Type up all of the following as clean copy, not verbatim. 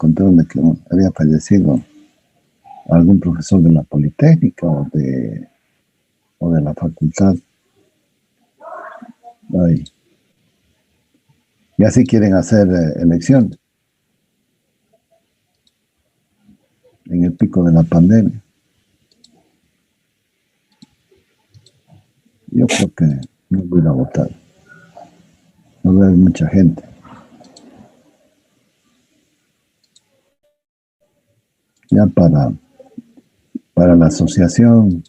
contaron de que había fallecido algún profesor de la Politécnica o de la facultad. Ay. Y así quieren hacer elecciones en el pico de la pandemia. Yo creo que no voy a ir a votar. No va a haber mucha gente. Ya para la asociación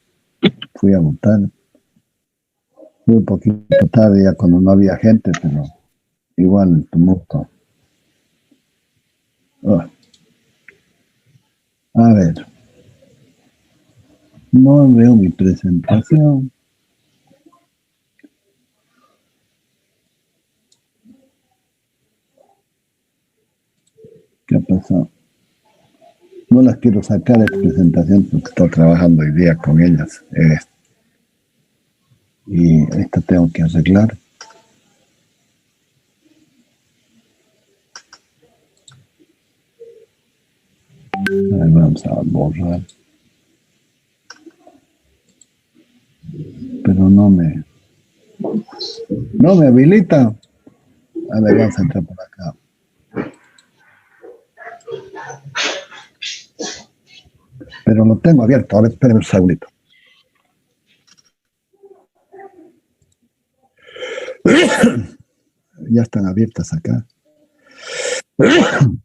fui a votar. Fui un poquito tarde ya cuando no había gente, pero igual el tumulto. A ver. No veo mi presentación. ¿Qué ha pasado? No las quiero sacar de presentación porque estoy trabajando hoy día con ellas. Y esta tengo que arreglar. A ver, vamos a borrar. Pero no me habilita. A ver, vamos a entrar por acá. Pero lo tengo abierto. A ver, espérenme un segundito. Ya están abiertas acá. Bueno.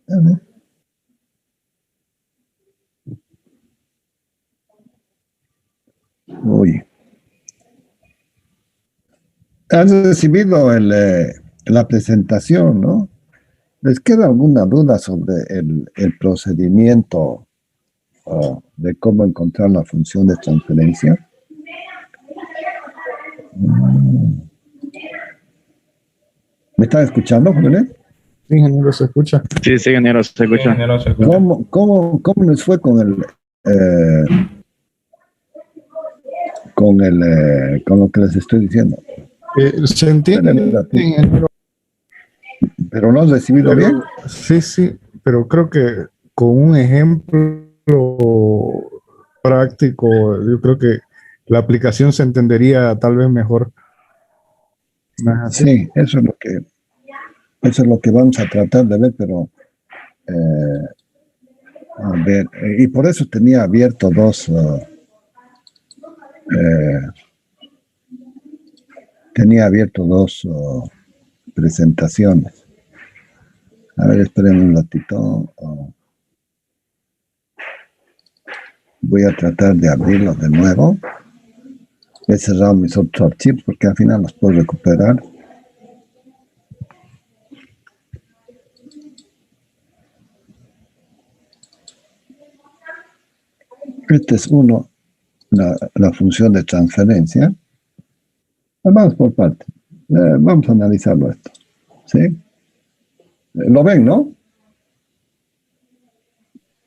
A ver. Uy. Han recibido la presentación, ¿no? ¿Les queda alguna duda sobre el procedimiento de cómo encontrar la función de transferencia? ¿Me están escuchando, Julián? Sí, ingeniero, se escucha. Sí, ingeniero, se escucha. ¿Cómo les fue con con lo que les estoy diciendo? Se entiende, ingeniero. ¿Pero lo has recibido bien? Sí, pero creo que con un ejemplo práctico, yo creo que la aplicación se entendería tal vez mejor. Sí, eso es lo que vamos a tratar de ver, pero a ver, y por eso tenía abierto dos presentaciones. A ver, esperen un ratito. Voy a tratar de abrirlos de nuevo. He cerrado mis otros archivos porque al final los puedo recuperar. Este es uno, la función de transferencia. Vamos por partes. Vamos a analizarlo esto. ¿Sí? ¿Lo ven, no?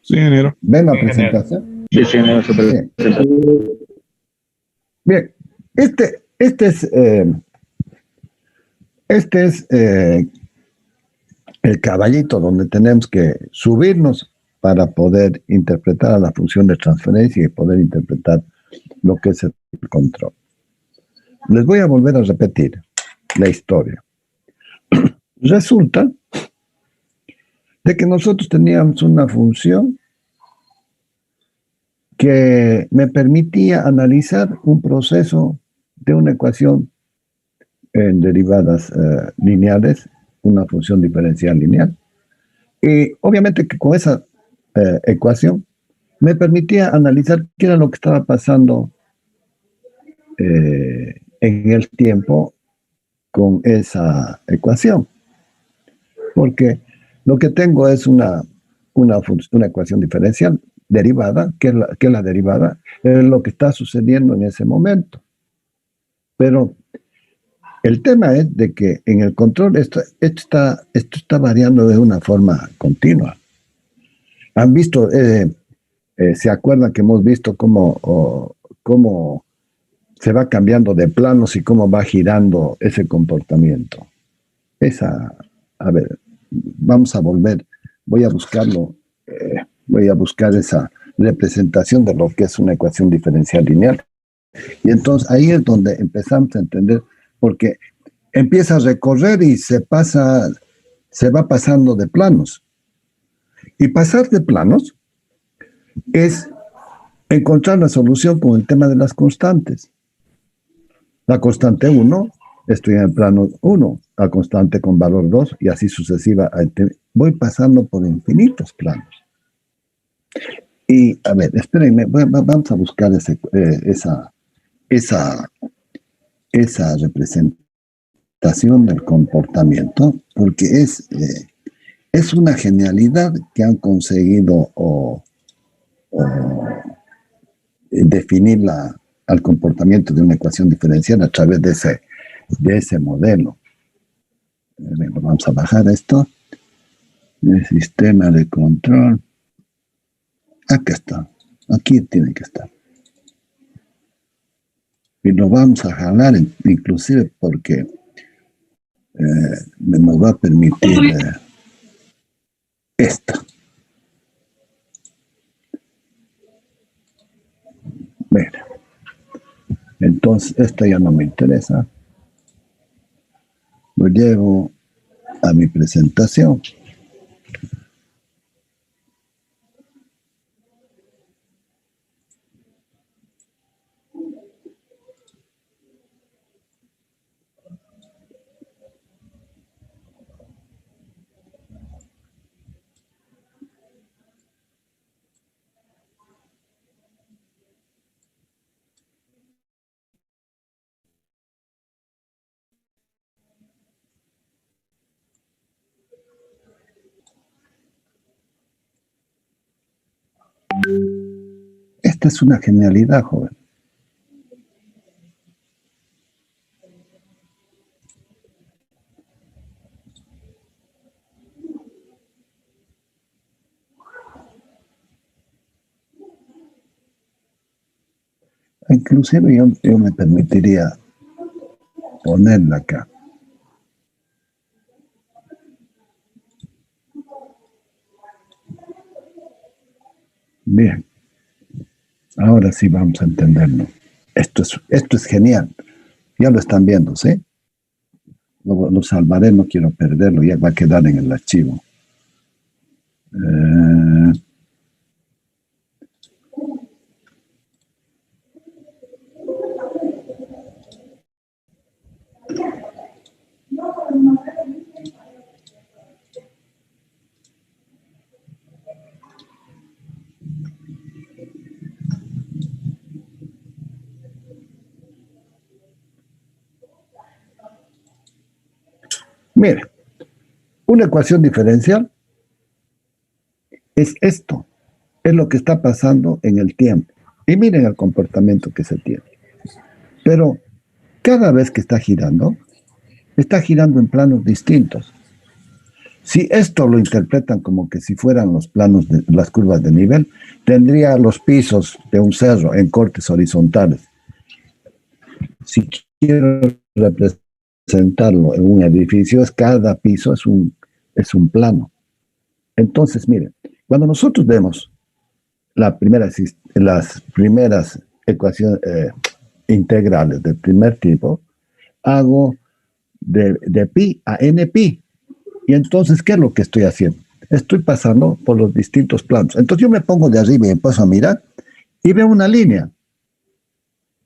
Sí, ingeniero. ¿Ven la presentación? Sí, ingeniero, se presenta. Bien, este es el caballito donde tenemos que subirnos para poder interpretar a la función de transferencia y poder interpretar lo que es el control. Les voy a volver a repetir la historia. Resulta de que nosotros teníamos una función que me permitía analizar un proceso de una ecuación en derivadas lineales, una función diferencial lineal. Y obviamente que con esa ecuación me permitía analizar qué era lo que estaba pasando en el tiempo con esa ecuación. Porque lo que tengo es una ecuación diferencial derivada, ¿qué es la derivada? Es lo que está sucediendo en ese momento. Pero el tema es de que en el control esto está variando de una forma continua. Han visto, se acuerdan que hemos visto cómo se va cambiando de planos y cómo va girando ese comportamiento. A ver, vamos a volver, voy a buscarlo, voy a buscar esa representación de lo que es una ecuación diferencial lineal. Y entonces ahí es donde empezamos a entender, porque empieza a recorrer y se va pasando de planos. Y pasar de planos es encontrar la solución con el tema de las constantes. La constante 1, estoy en el plano 1, la constante con valor 2 y así sucesivamente. Voy pasando por infinitos planos. Y, a ver, espérenme, vamos a buscar esa representación del comportamiento, porque es una genialidad que han conseguido definir al comportamiento de una ecuación diferencial a través de ese modelo. Vamos a bajar esto. El sistema de control. Acá está. Aquí tiene que estar. Y lo vamos a jalar inclusive porque nos va a permitir esta. Mira. Entonces, esta ya no me interesa. Lo llevo a mi presentación. Esta es una genialidad, joven. Inclusive yo me permitiría ponerla acá. Bien. Ahora sí vamos a entenderlo. Esto es genial. Ya lo están viendo, ¿sí? Lo salvaré, no quiero perderlo, ya va a quedar en el archivo. Mire, una ecuación diferencial es esto, es lo que está pasando en el tiempo. Y miren el comportamiento que se tiene. Pero cada vez que está girando en planos distintos. Si esto lo interpretan como que si fueran los planos de las curvas de nivel, tendría los pisos de un cerro en cortes horizontales. Si quiero representarlo en un edificio, cada piso es un plano. Entonces, miren, cuando nosotros vemos las primeras ecuaciones integrales del primer tipo, hago de pi a n pi. Y entonces, ¿qué es lo que estoy haciendo? Estoy pasando por los distintos planos. Entonces yo me pongo de arriba y empiezo a mirar y veo una línea.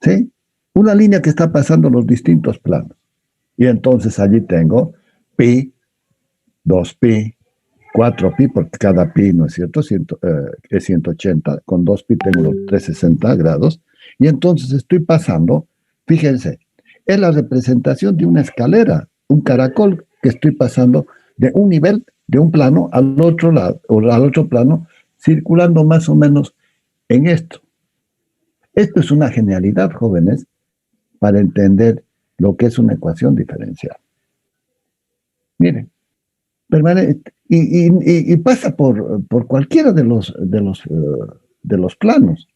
¿Sí? Una línea que está pasando los distintos planos. Y entonces allí tengo pi, 2pi, 4pi, porque cada pi, ¿no es cierto? Es 180. Con 2pi tengo los 360 grados. Y entonces estoy pasando, fíjense, es la representación de una escalera, un caracol que estoy pasando de un nivel, de un plano al otro lado, o al otro plano, circulando más o menos en esto. Esto es una genialidad, jóvenes, para entender lo que es una ecuación diferencial. Miren, y pasa por cualquiera de los planos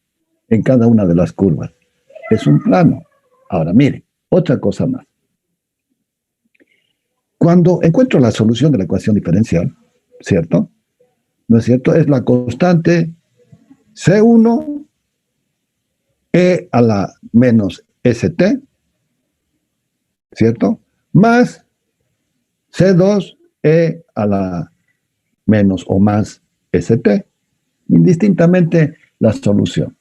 en cada una de las curvas. Es un plano. Ahora, miren, otra cosa más. Cuando encuentro la solución de la ecuación diferencial, ¿cierto? ¿No es cierto? Es la constante C1 e a la menos st, ¿cierto? Más C2 e a la menos o más st, indistintamente la solución.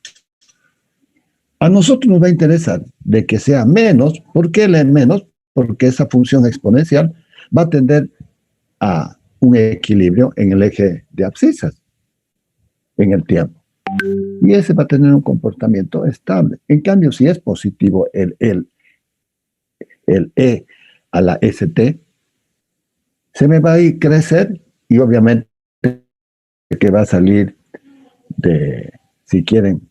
A nosotros nos va a interesar de que sea menos. ¿Por qué el menos? Porque esa función exponencial va a tender a un equilibrio en el eje de abscisas, en el tiempo. Y ese va a tener un comportamiento estable. En cambio, si es positivo el e a la st, se me va a ir crecer y obviamente que va a salir de, si quieren,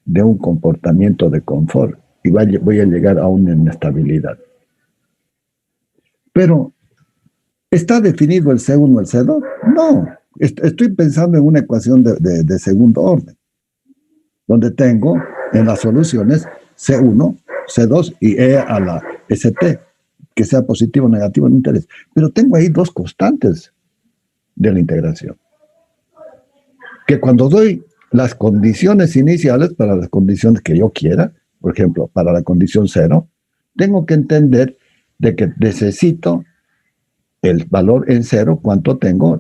de un comportamiento de confort y voy a llegar a una inestabilidad. Pero, ¿está definido el C1 o el C2? No, estoy pensando en una ecuación de segundo orden, donde tengo en las soluciones C1, C2 y E a la ST, que sea positivo o negativo en interés. Pero tengo ahí dos constantes de la integración, que cuando doy las condiciones iniciales para las condiciones que yo quiera, por ejemplo, para la condición 0, tengo que entender de que necesito el valor en 0, cuánto tengo,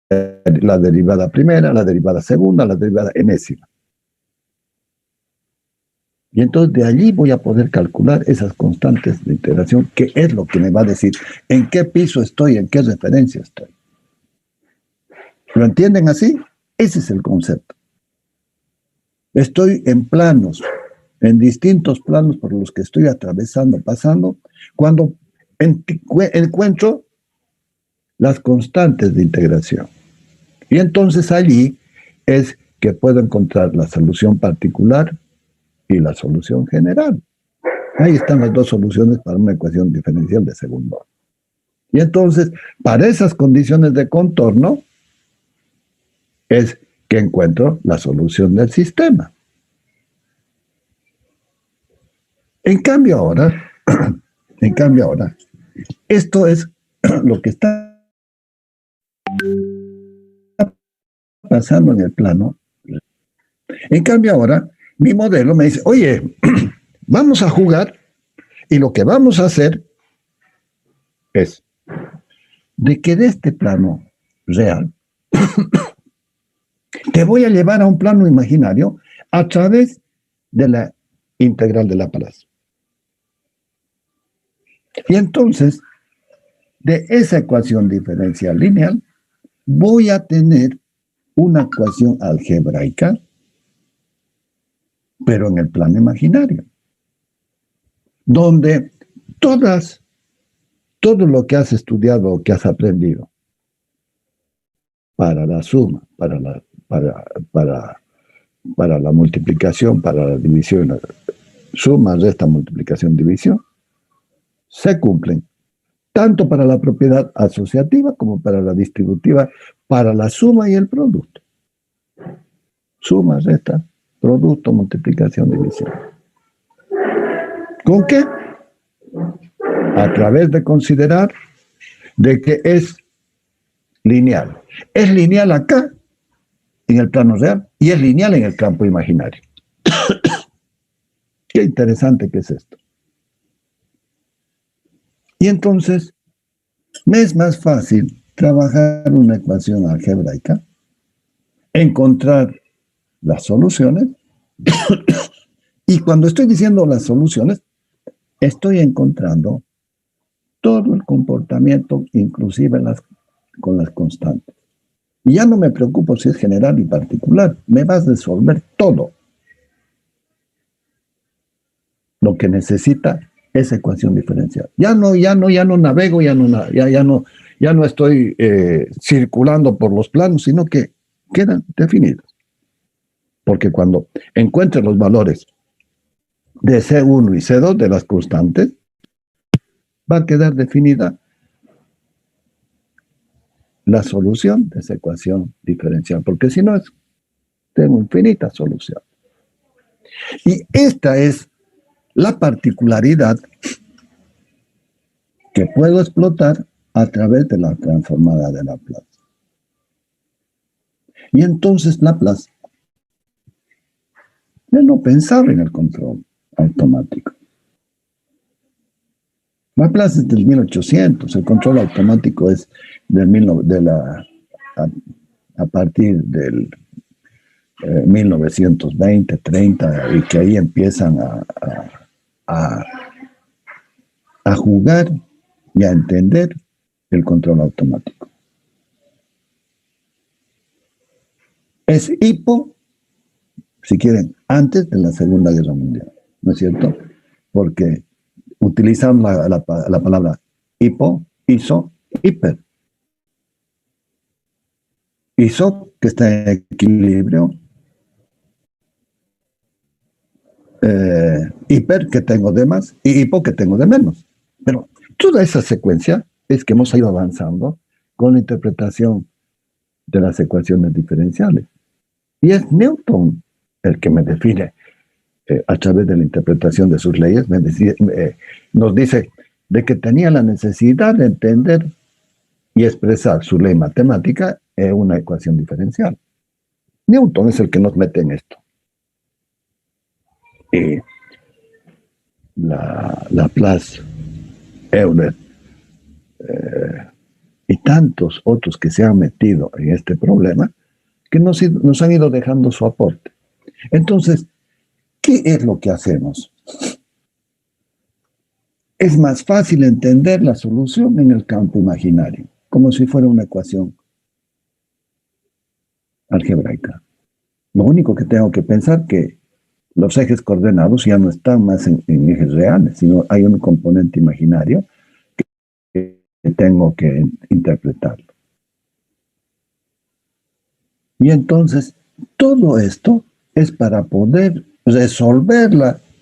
la derivada primera, la derivada segunda, la derivada enésima. Y entonces de allí voy a poder calcular esas constantes de integración, que es lo que me va a decir en qué piso estoy, en qué referencia estoy. ¿Lo entienden así? Ese es el concepto. Estoy en planos, en distintos planos por los que estoy atravesando, pasando, cuando encuentro las constantes de integración. Y entonces allí es que puedo encontrar la solución particular y la solución general. Ahí están las dos soluciones para una ecuación diferencial de segundo orden. Y entonces, para esas condiciones de contorno, es que encuentro la solución del sistema. En cambio ahora, esto es lo que está pasando en el plano. En cambio ahora, mi modelo me dice, oye, vamos a jugar y lo que vamos a hacer es de que de este plano real te voy a llevar a un plano imaginario a través de la integral de Laplace. Y entonces, de esa ecuación diferencial lineal, voy a tener una ecuación algebraica, pero en el plano imaginario, donde todo lo que has estudiado o que has aprendido para la suma, para la multiplicación, para la división, suma, resta, multiplicación, división, se cumplen tanto para la propiedad asociativa como para la distributiva, para la suma y el producto. Suma, resta, producto, multiplicación, división. ¿Con qué? A través de considerar de que es lineal. Es lineal acá, en el plano real, y es lineal en el campo imaginario. Qué interesante que es esto. Y entonces, me es más fácil trabajar una ecuación algebraica, encontrar las soluciones, y cuando estoy diciendo las soluciones, estoy encontrando todo el comportamiento, inclusive con las constantes. Y ya no me preocupo si es general y particular, me vas a resolver todo lo que necesita esa ecuación diferencial. Ya no navego, ya no estoy circulando por los planos, sino que quedan definidos. Porque cuando encuentre los valores de C1 y C2 de las constantes, va a quedar definida la solución de esa ecuación diferencial, porque si no, tengo infinita solución. Y esta es la particularidad que puedo explotar a través de la transformada de Laplace. Y entonces Laplace ya no pensaba en el control automático. Laplace es del 1800, el control automático es a partir del 1920, 30, y que ahí empiezan a jugar y a entender el control automático. Es hipo, si quieren, antes de la Segunda Guerra Mundial, ¿no es cierto? Porque utilizan la palabra hipo, iso, hiper. Iso, que está en equilibrio. Hiper, que tengo de más, y hipo, que tengo de menos. Pero toda esa secuencia es que hemos ido avanzando con la interpretación de las ecuaciones diferenciales. Y es Newton el que me define, a través de la interpretación de sus leyes, nos dice de que tenía la necesidad de entender y expresar su ley matemática en una ecuación diferencial. Newton es el que nos mete en esto. Y Laplace, Euler y tantos otros que se han metido en este problema, que nos han ido dejando su aporte. Entonces, ¿qué es lo que hacemos? Es más fácil entender la solución en el campo imaginario, como si fuera una ecuación algebraica. Lo único que tengo que pensar es que los ejes coordenados ya no están más en ejes reales, sino hay un componente imaginario que tengo que interpretarlo. Y entonces, todo esto es para poder resolver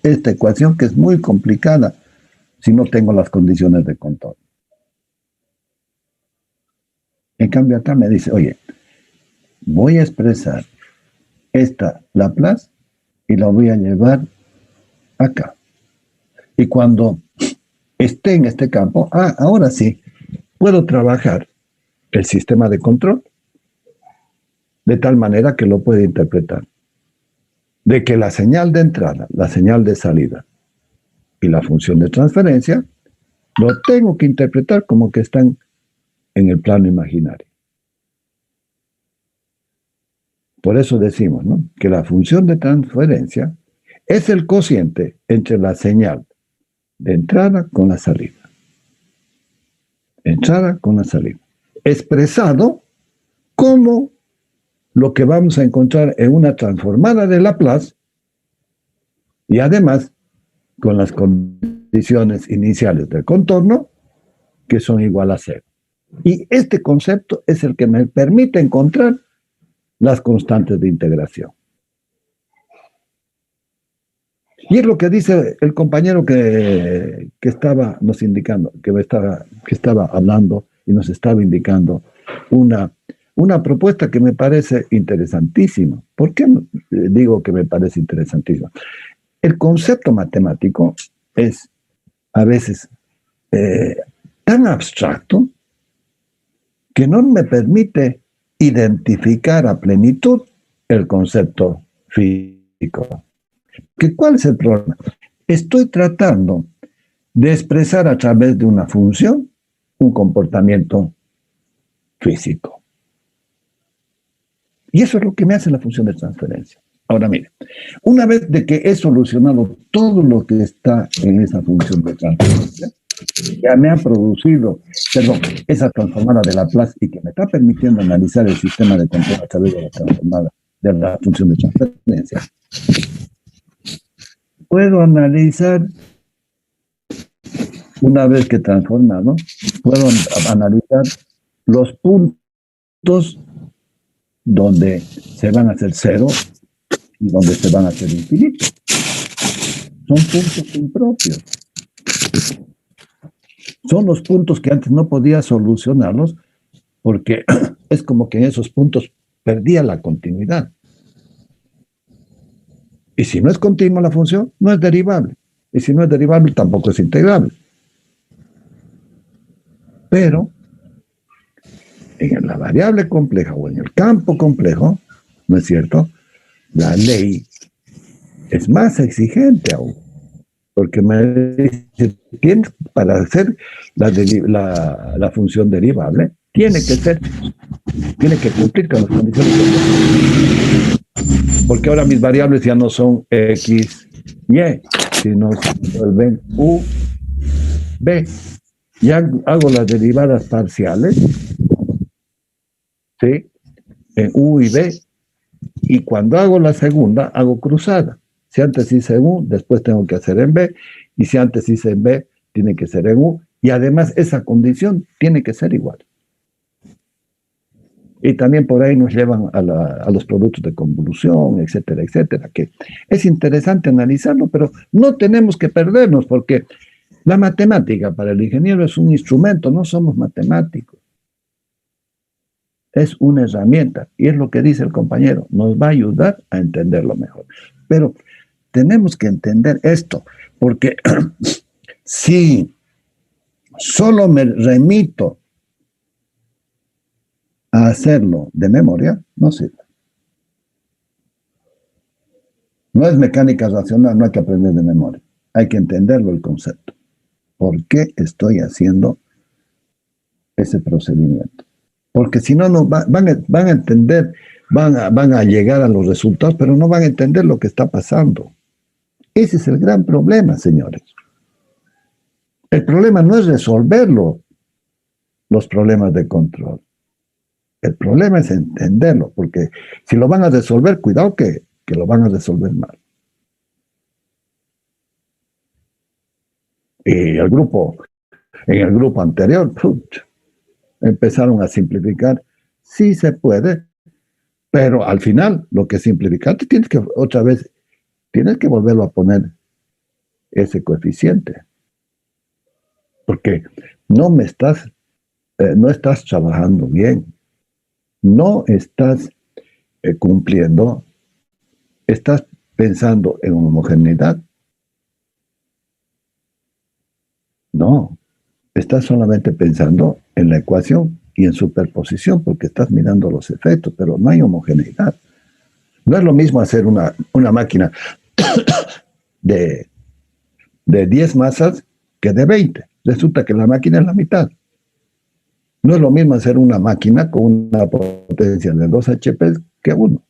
esta ecuación, que es muy complicada si no tengo las condiciones de control. En cambio, acá me dice, oye, voy a expresar esta Laplace y la voy a llevar acá. Y cuando esté en este campo, ahora sí, puedo trabajar el sistema de control de tal manera que lo puede interpretar. De que la señal de entrada, la señal de salida y la función de transferencia, lo tengo que interpretar como que están en el plano imaginario. Por eso decimos, ¿no?, que la función de transferencia es el cociente entre la señal de entrada con la salida. Entrada con la salida. Expresado como lo que vamos a encontrar en una transformada de Laplace, y además con las condiciones iniciales del contorno, que son igual a cero. Y este concepto es el que me permite encontrar las constantes de integración. Y es lo que dice el compañero que estaba nos indicando, que estaba hablando y nos estaba indicando una propuesta que me parece interesantísima. ¿Por qué digo que me parece interesantísima? El concepto matemático es a veces tan abstracto que no me permite identificar a plenitud el concepto físico. ¿Cuál es el problema? Estoy tratando de expresar a través de una función un comportamiento físico. Y eso es lo que me hace la función de transferencia. Ahora mire, una vez de que he solucionado todo lo que está en esa función de transferencia, ya me ha producido, esa transformada de Laplace y que me está permitiendo analizar el sistema de control a través de la transformada de la función de transferencia, puedo analizar una vez que transformado, puedo analizar los puntos donde se van a hacer cero y donde se van a hacer infinito. Son puntos impropios. Son los puntos que antes no podía solucionarlos porque es como que en esos puntos perdía la continuidad. Y si no es continua la función, no es derivable. Y si no es derivable, tampoco es integrable. Pero en la variable compleja o en el campo complejo, ¿no es cierto? La ley es más exigente aún. Porque me dice, para hacer la función derivable, tiene que cumplir con las condiciones. Porque ahora mis variables ya no son X, Y, sino se vuelven U, B. Ya hago las derivadas parciales, ¿sí? En U y B. Y cuando hago la segunda, hago cruzada. Si antes hice en U, después tengo que hacer en B. Y si antes hice en B, tiene que ser en U. Y además esa condición tiene que ser igual. Y también por ahí nos llevan a los productos de convolución, etcétera, etcétera, que es interesante analizarlo, pero no tenemos que perdernos, porque la matemática para el ingeniero es un instrumento, no somos matemáticos. Es una herramienta, y es lo que dice el compañero, nos va a ayudar a entenderlo mejor. Pero tenemos que entender esto, porque si solo me remito a hacerlo de memoria, no sirve. No es mecánica racional, no hay que aprender de memoria. Hay que entenderlo el concepto. ¿Por qué estoy haciendo ese procedimiento? Porque si no, van a entender, van a llegar a los resultados, pero no van a entender lo que está pasando. Ese es el gran problema, señores. El problema no es resolverlo, los problemas de control. El problema es entenderlo, porque si lo van a resolver, cuidado que lo van a resolver mal. Y en el grupo anterior, empezaron a simplificar. Sí se puede, pero al final, lo que simplificaste, tienes que volverlo a poner ese coeficiente. Porque no estás trabajando bien. No estás cumpliendo, estás pensando en homogeneidad. No, estás solamente pensando en la ecuación y en superposición, porque estás mirando los efectos, pero no hay homogeneidad. No es lo mismo hacer una máquina de 10 masas que de 20. Resulta que la máquina es la mitad. No es lo mismo hacer una máquina con una potencia de 2 HP que 1.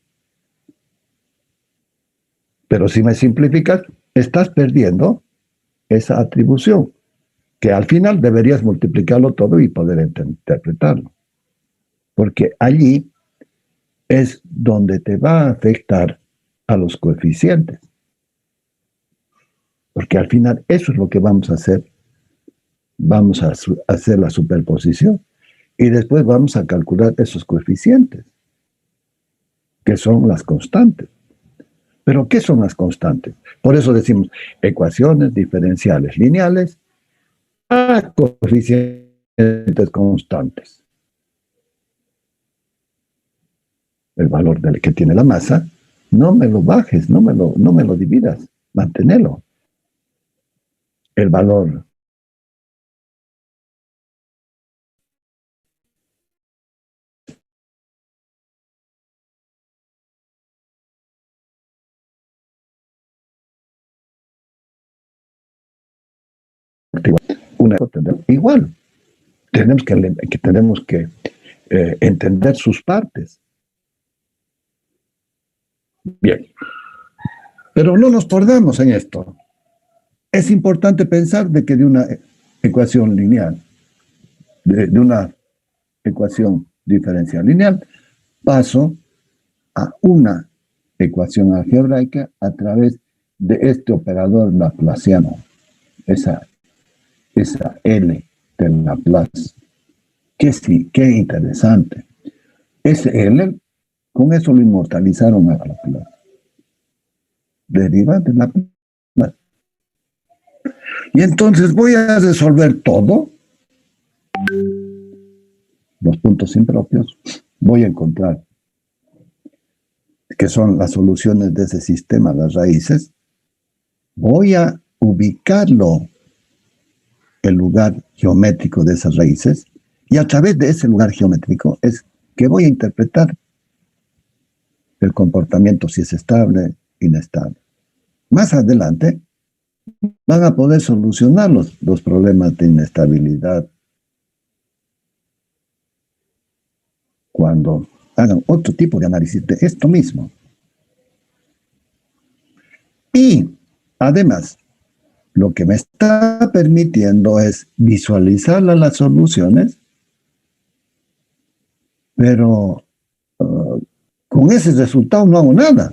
Pero si me simplificas, estás perdiendo esa atribución, que al final deberías multiplicarlo todo y poder interpretarlo. Porque allí es donde te va a afectar a los coeficientes. Porque al final eso es lo que vamos a hacer. Vamos a hacer la superposición. Y después vamos a calcular esos coeficientes, que son las constantes. ¿Pero qué son las constantes? Por eso decimos ecuaciones diferenciales lineales a coeficientes constantes. El valor que tiene la masa, no me lo bajes, no me lo dividas, manténelo. El valor igual. Tenemos que entender sus partes. Bien. Pero no nos perdamos en esto. Es importante pensar de que de una ecuación lineal, de una ecuación diferencial lineal, paso a una ecuación algebraica a través de este operador laplaciano. Esa esa L de Laplace. Qué interesante. Ese L, con eso lo inmortalizaron a Laplace. Deriva de Laplace. Y entonces voy a resolver todo, los puntos impropios, voy a encontrar que son las soluciones de ese sistema, las raíces, voy a ubicarlo, el lugar geométrico de esas raíces, y a través de ese lugar geométrico es que voy a interpretar el comportamiento, si es estable, inestable. Más adelante van a poder solucionar los problemas de inestabilidad cuando hagan otro tipo de análisis de esto mismo. Y además, lo que me está permitiendo es visualizar las soluciones, pero con ese resultado no hago nada.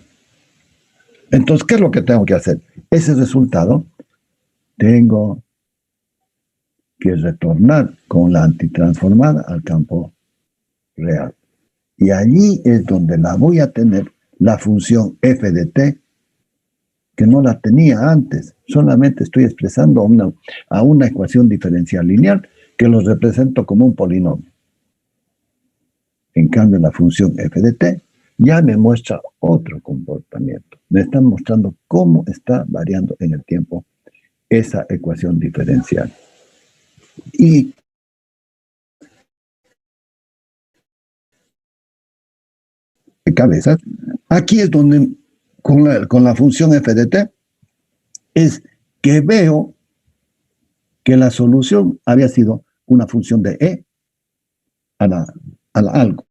Entonces, ¿qué es lo que tengo que hacer? Ese resultado tengo que retornar con la antitransformada al campo real. Y allí es donde la voy a tener la función f de t, que no la tenía antes. Solamente estoy expresando a una ecuación diferencial lineal que lo represento como un polinomio. En cambio, la función f de t ya me muestra otro comportamiento. Me están mostrando cómo está variando en el tiempo esa ecuación diferencial. Y de cabeza, aquí es donde con la función f de t es que veo que la solución había sido una función de e a la algo.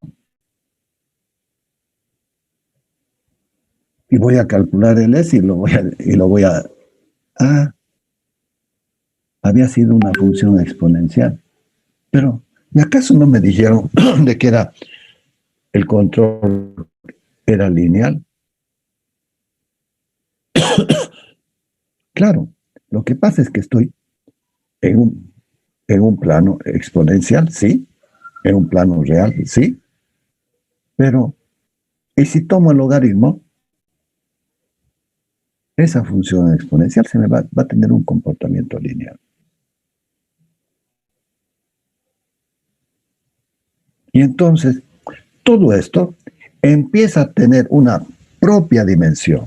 Y voy a calcular el s y lo voy a había sido una función exponencial. Pero, ¿y acaso no me dijeron de que era el control era lineal? Claro, lo que pasa es que estoy en un plano exponencial, sí, en un plano real, sí, pero ¿y si tomo el logaritmo? Esa función exponencial va a tener un comportamiento lineal. Y entonces, todo esto empieza a tener una propia dimensión.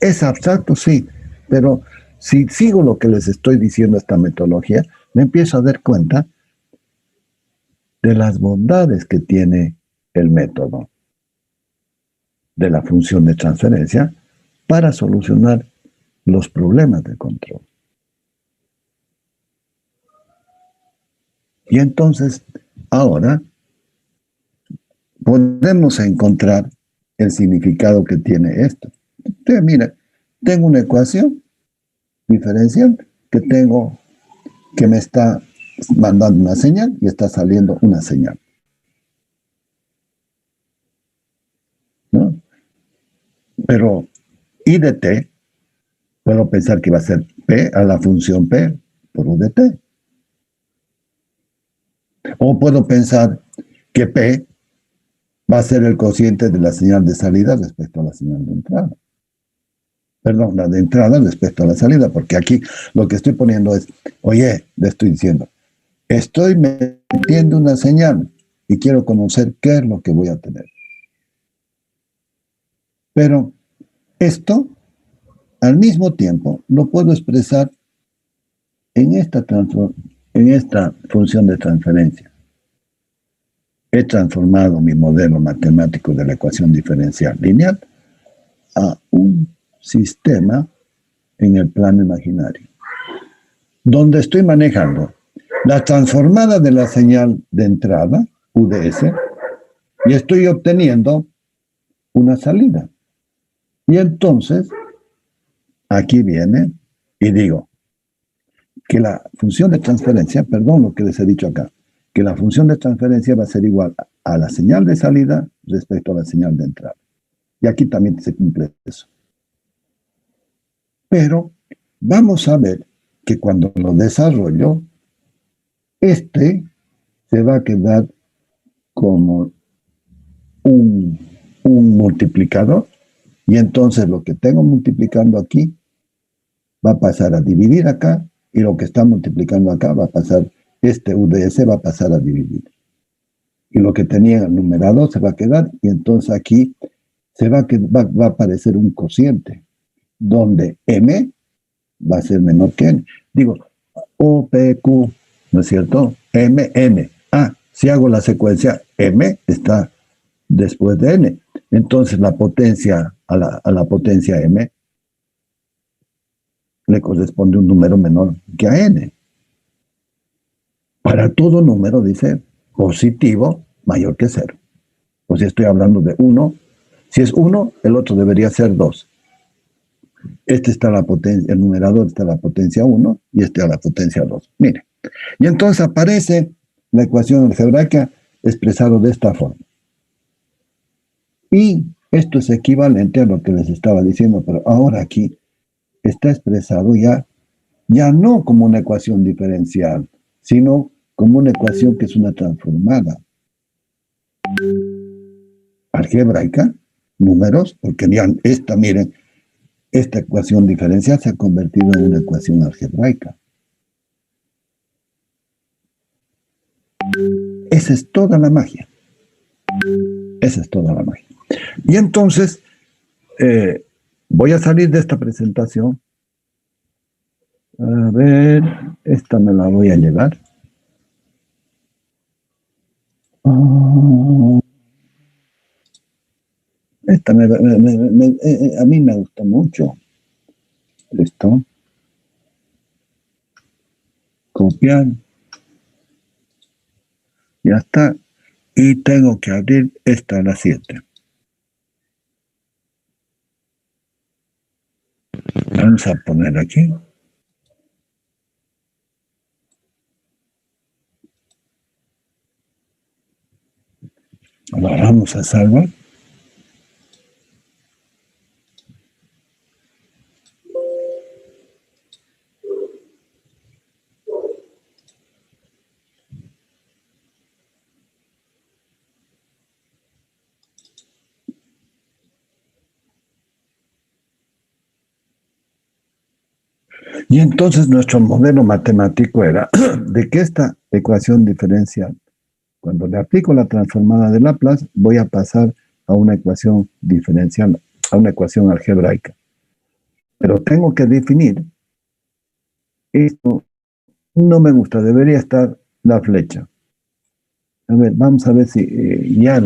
Es abstracto, sí, pero si sigo lo que les estoy diciendo, esta metodología, me empiezo a dar cuenta de las bondades que tiene el método de la función de transferencia para solucionar los problemas de control. Y entonces, ahora, podemos encontrar el significado que tiene esto. Entonces, mira, tengo una ecuación diferencial que me está mandando una señal y está saliendo una señal, ¿no? Pero I de t, puedo pensar que va a ser p a la función p por u de t. O puedo pensar que p va a ser el cociente de la señal de salida respecto a la señal de entrada. Perdón, la de entrada respecto a la salida, porque aquí lo que estoy poniendo es, oye, le estoy diciendo, estoy metiendo una señal y quiero conocer qué es lo que voy a tener. Pero esto, al mismo tiempo, lo puedo expresar en esta función de transferencia. He transformado mi modelo matemático de la ecuación diferencial lineal a un sistema en el plano imaginario, donde estoy manejando la transformada de la señal de entrada, UDS, y estoy obteniendo una salida. Y entonces, aquí viene y digo que la función de transferencia, perdón lo que les he dicho acá, que la función de transferencia va a ser igual a la señal de salida respecto a la señal de entrada. Y aquí también se cumple eso. Pero vamos a ver que cuando lo desarrollo, este se va a quedar como un multiplicador, y entonces lo que tengo multiplicando aquí va a pasar a dividir acá, y lo que está multiplicando acá va a pasar, este UDS va a pasar a dividir. Y lo que tenía en el numerador se va a quedar, y entonces aquí va a aparecer un cociente, donde M va a ser menor que N. Digo, O, P, Q, ¿no es cierto? M, N. Si hago la secuencia, M está después de N. Entonces la potencia a la potencia M le corresponde un número menor que a N. Para todo número, dice, positivo mayor que 0. O si estoy hablando de 1, si es 1, el otro debería ser 2. Este está la potencia, el numerador está a la potencia 1 y este a la potencia 2. Mire. Y entonces aparece la ecuación algebraica expresado de esta forma. Y esto es equivalente a lo que les estaba diciendo, pero ahora aquí está expresado ya no como una ecuación diferencial, sino como una ecuación que es una transformada algebraica, números, porque ya miren, esta ecuación diferencial se ha convertido en una ecuación algebraica. Esa es toda la magia. Esa es toda la magia. Y entonces, voy a salir de esta presentación. A ver, esta me la voy a llevar. Esta a mí me gusta mucho. Listo. Copiar. Ya está. Y tengo que abrir esta a las 7. Vamos a poner aquí. Ahora vamos a salvar. Y entonces nuestro modelo matemático era de que esta ecuación diferencial, cuando le aplico la transformada de Laplace, voy a pasar a una ecuación diferencial, a una ecuación algebraica. Pero tengo que definir, esto no me gusta, debería estar la flecha. A ver, vamos a ver si ya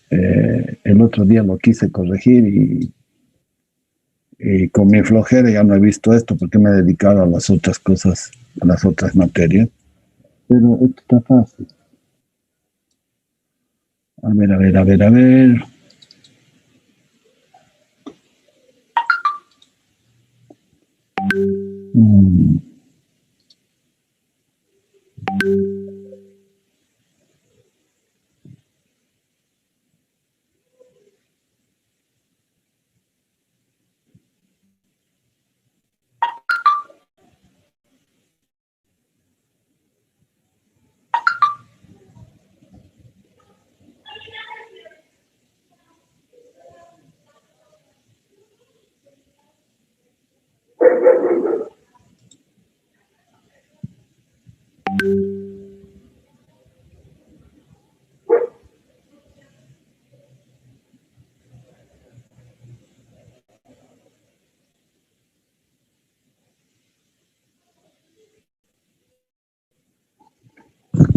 el otro día lo quise corregir y con mi flojera ya no he visto esto porque me he dedicado a las otras cosas, a las otras materias. Pero esto está fácil. A ver.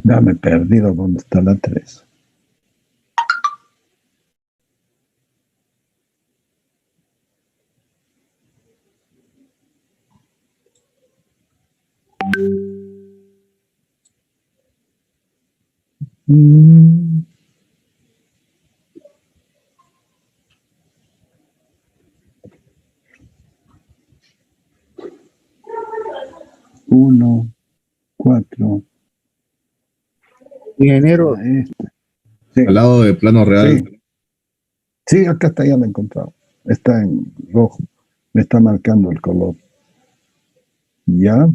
Ya me he perdido dónde está la 3. Uno, 4. Ingeniero, Sí. al lado de plano real. Sí, acá está, ya lo he encontrado. Está en rojo. Me está marcando el color. Ya.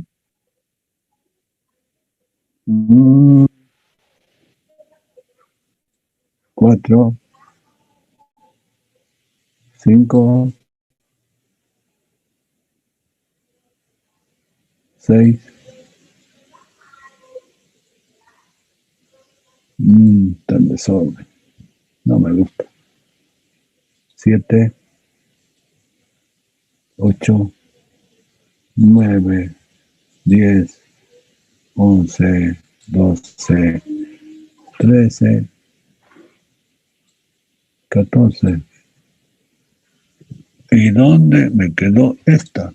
4, 5, 6. Está en desorden. No me gusta. 7, 8, 9, 10, 11, 12, 13, 14. ¿Y dónde me quedó esta?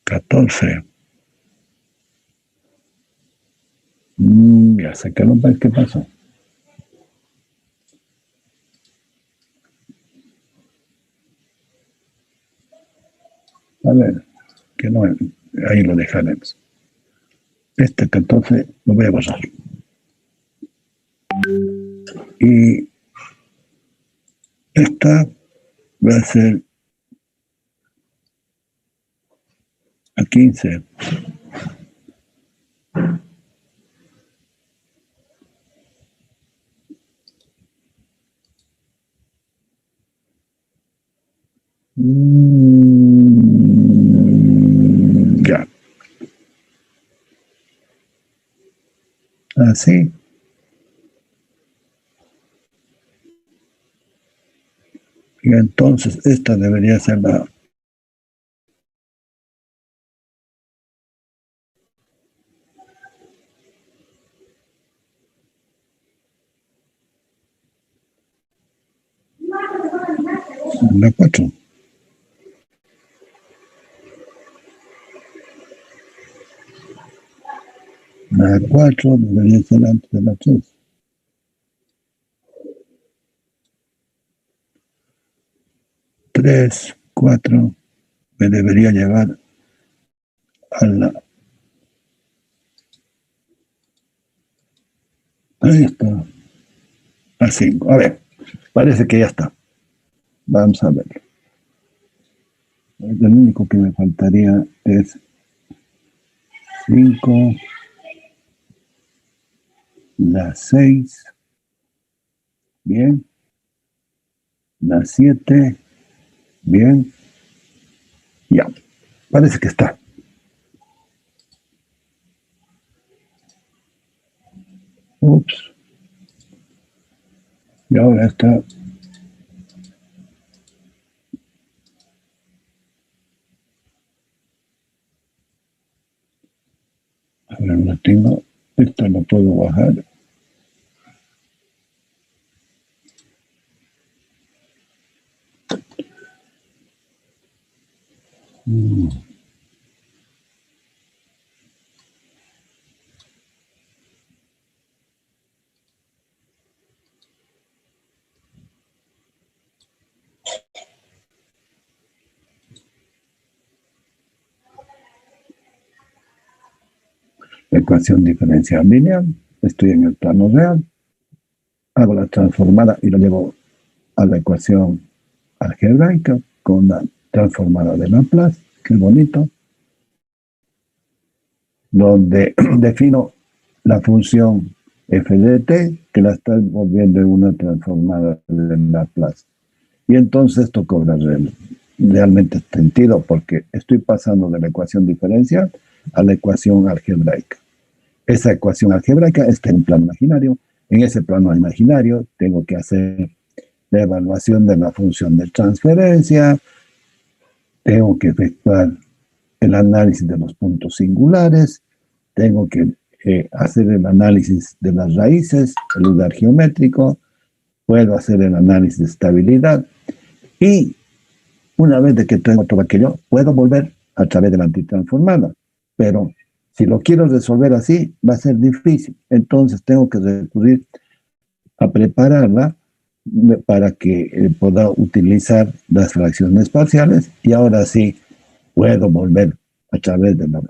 14. Ya sé que no ves qué pasó. A ver, que no, ahí lo dejaremos. Este 14 lo voy a borrar. Y esta va a ser a 15. Ya. Así. Y entonces esta debería ser la... La 4. La 4 debería ser antes de la 3. 3, 4 me debería llevar a la... Ahí está. A 5. A ver, parece que ya está. Vamos a ver. Lo único que me faltaría es 5, la 6, bien, la 7, bien, ya, parece que está. Ups. Y ahora está. Ahora no tengo. Esta no puedo bajar. Ecuación diferencial lineal. Estoy en el plano real. Hago la transformada y lo llevo a la ecuación algebraica con la transformada de Laplace. Qué bonito. Donde defino la función f de t, que la está volviendo en una transformada de Laplace. Y entonces esto cobra realmente sentido, porque estoy pasando de la ecuación diferencial a la ecuación algebraica. Esa ecuación algebraica está en plano imaginario. En ese plano imaginario tengo que hacer la evaluación de la función de transferencia, tengo que efectuar el análisis de los puntos singulares, tengo que hacer el análisis de las raíces, el lugar geométrico, puedo hacer el análisis de estabilidad y una vez de que tengo todo aquello, puedo volver a través de la antitransformada. Pero si lo quiero resolver así, va a ser difícil. Entonces tengo que recurrir a prepararla para que pueda utilizar las fracciones parciales y ahora sí puedo volver a través de la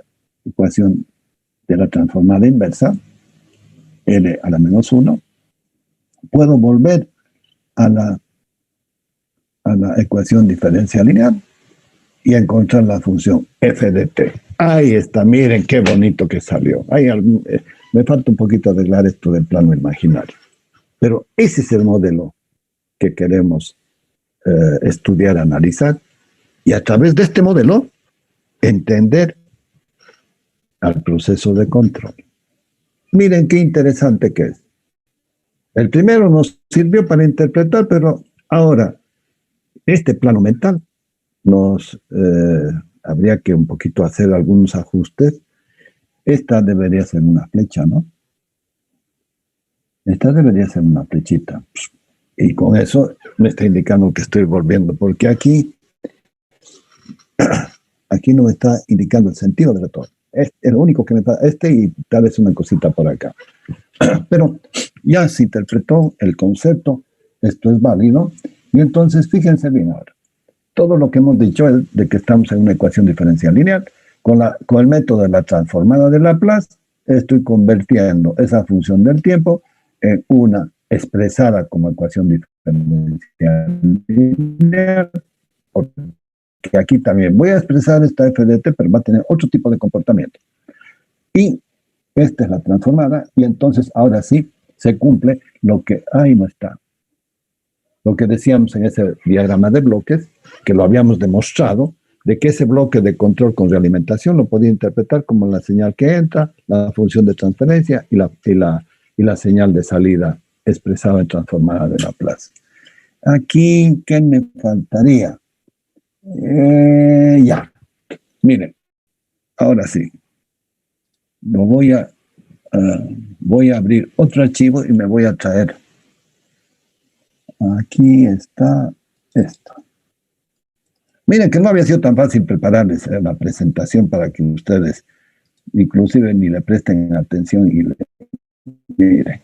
ecuación de la transformada inversa, L a la menos 1, puedo volver a la ecuación diferencial lineal y encontrar la función f de t. Ahí está, miren qué bonito que salió. Me falta un poquito arreglar esto del plano imaginario. Pero ese es el modelo que queremos estudiar, analizar, y a través de este modelo entender al proceso de control. Miren qué interesante que es. El primero nos sirvió para interpretar, pero ahora este plano mental nos habría que un poquito hacer algunos ajustes. Esta debería ser una flecha, ¿no? Esta debería ser una flechita. Y con eso me está indicando que estoy volviendo, porque aquí no me está indicando el sentido del retorno. Es lo único que me está, y tal vez una cosita por acá. Pero ya se interpretó el concepto, esto es válido, y entonces fíjense bien ahora. Todo lo que hemos dicho es de que estamos en una ecuación diferencial lineal. Con el método de la transformada de Laplace, estoy convirtiendo esa función del tiempo en una expresada como ecuación diferencial lineal, porque aquí también voy a expresar esta f de t, pero va a tener otro tipo de comportamiento. Y esta es la transformada, y entonces ahora sí se cumple lo que ahí no está. Lo que decíamos en ese diagrama de bloques, que lo habíamos demostrado, de que ese bloque de control con realimentación lo podía interpretar como la señal que entra, la función de transferencia y la señal de salida expresada en transformada de Laplace. Aquí, ¿qué me faltaría? Ya. Miren, ahora sí. Voy a abrir otro archivo y me voy a traer. Aquí está esto. Miren que no había sido tan fácil prepararles la presentación para que ustedes inclusive ni le presten atención y miren.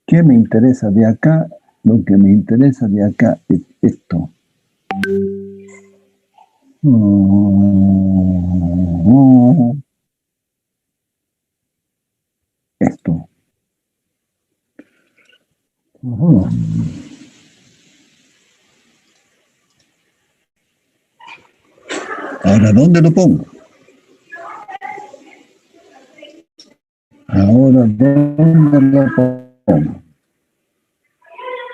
¿Qué me interesa de acá? Lo que me interesa de acá es esto. Esto. Ahora, ¿dónde lo pongo? Ahora, ¿dónde lo pongo?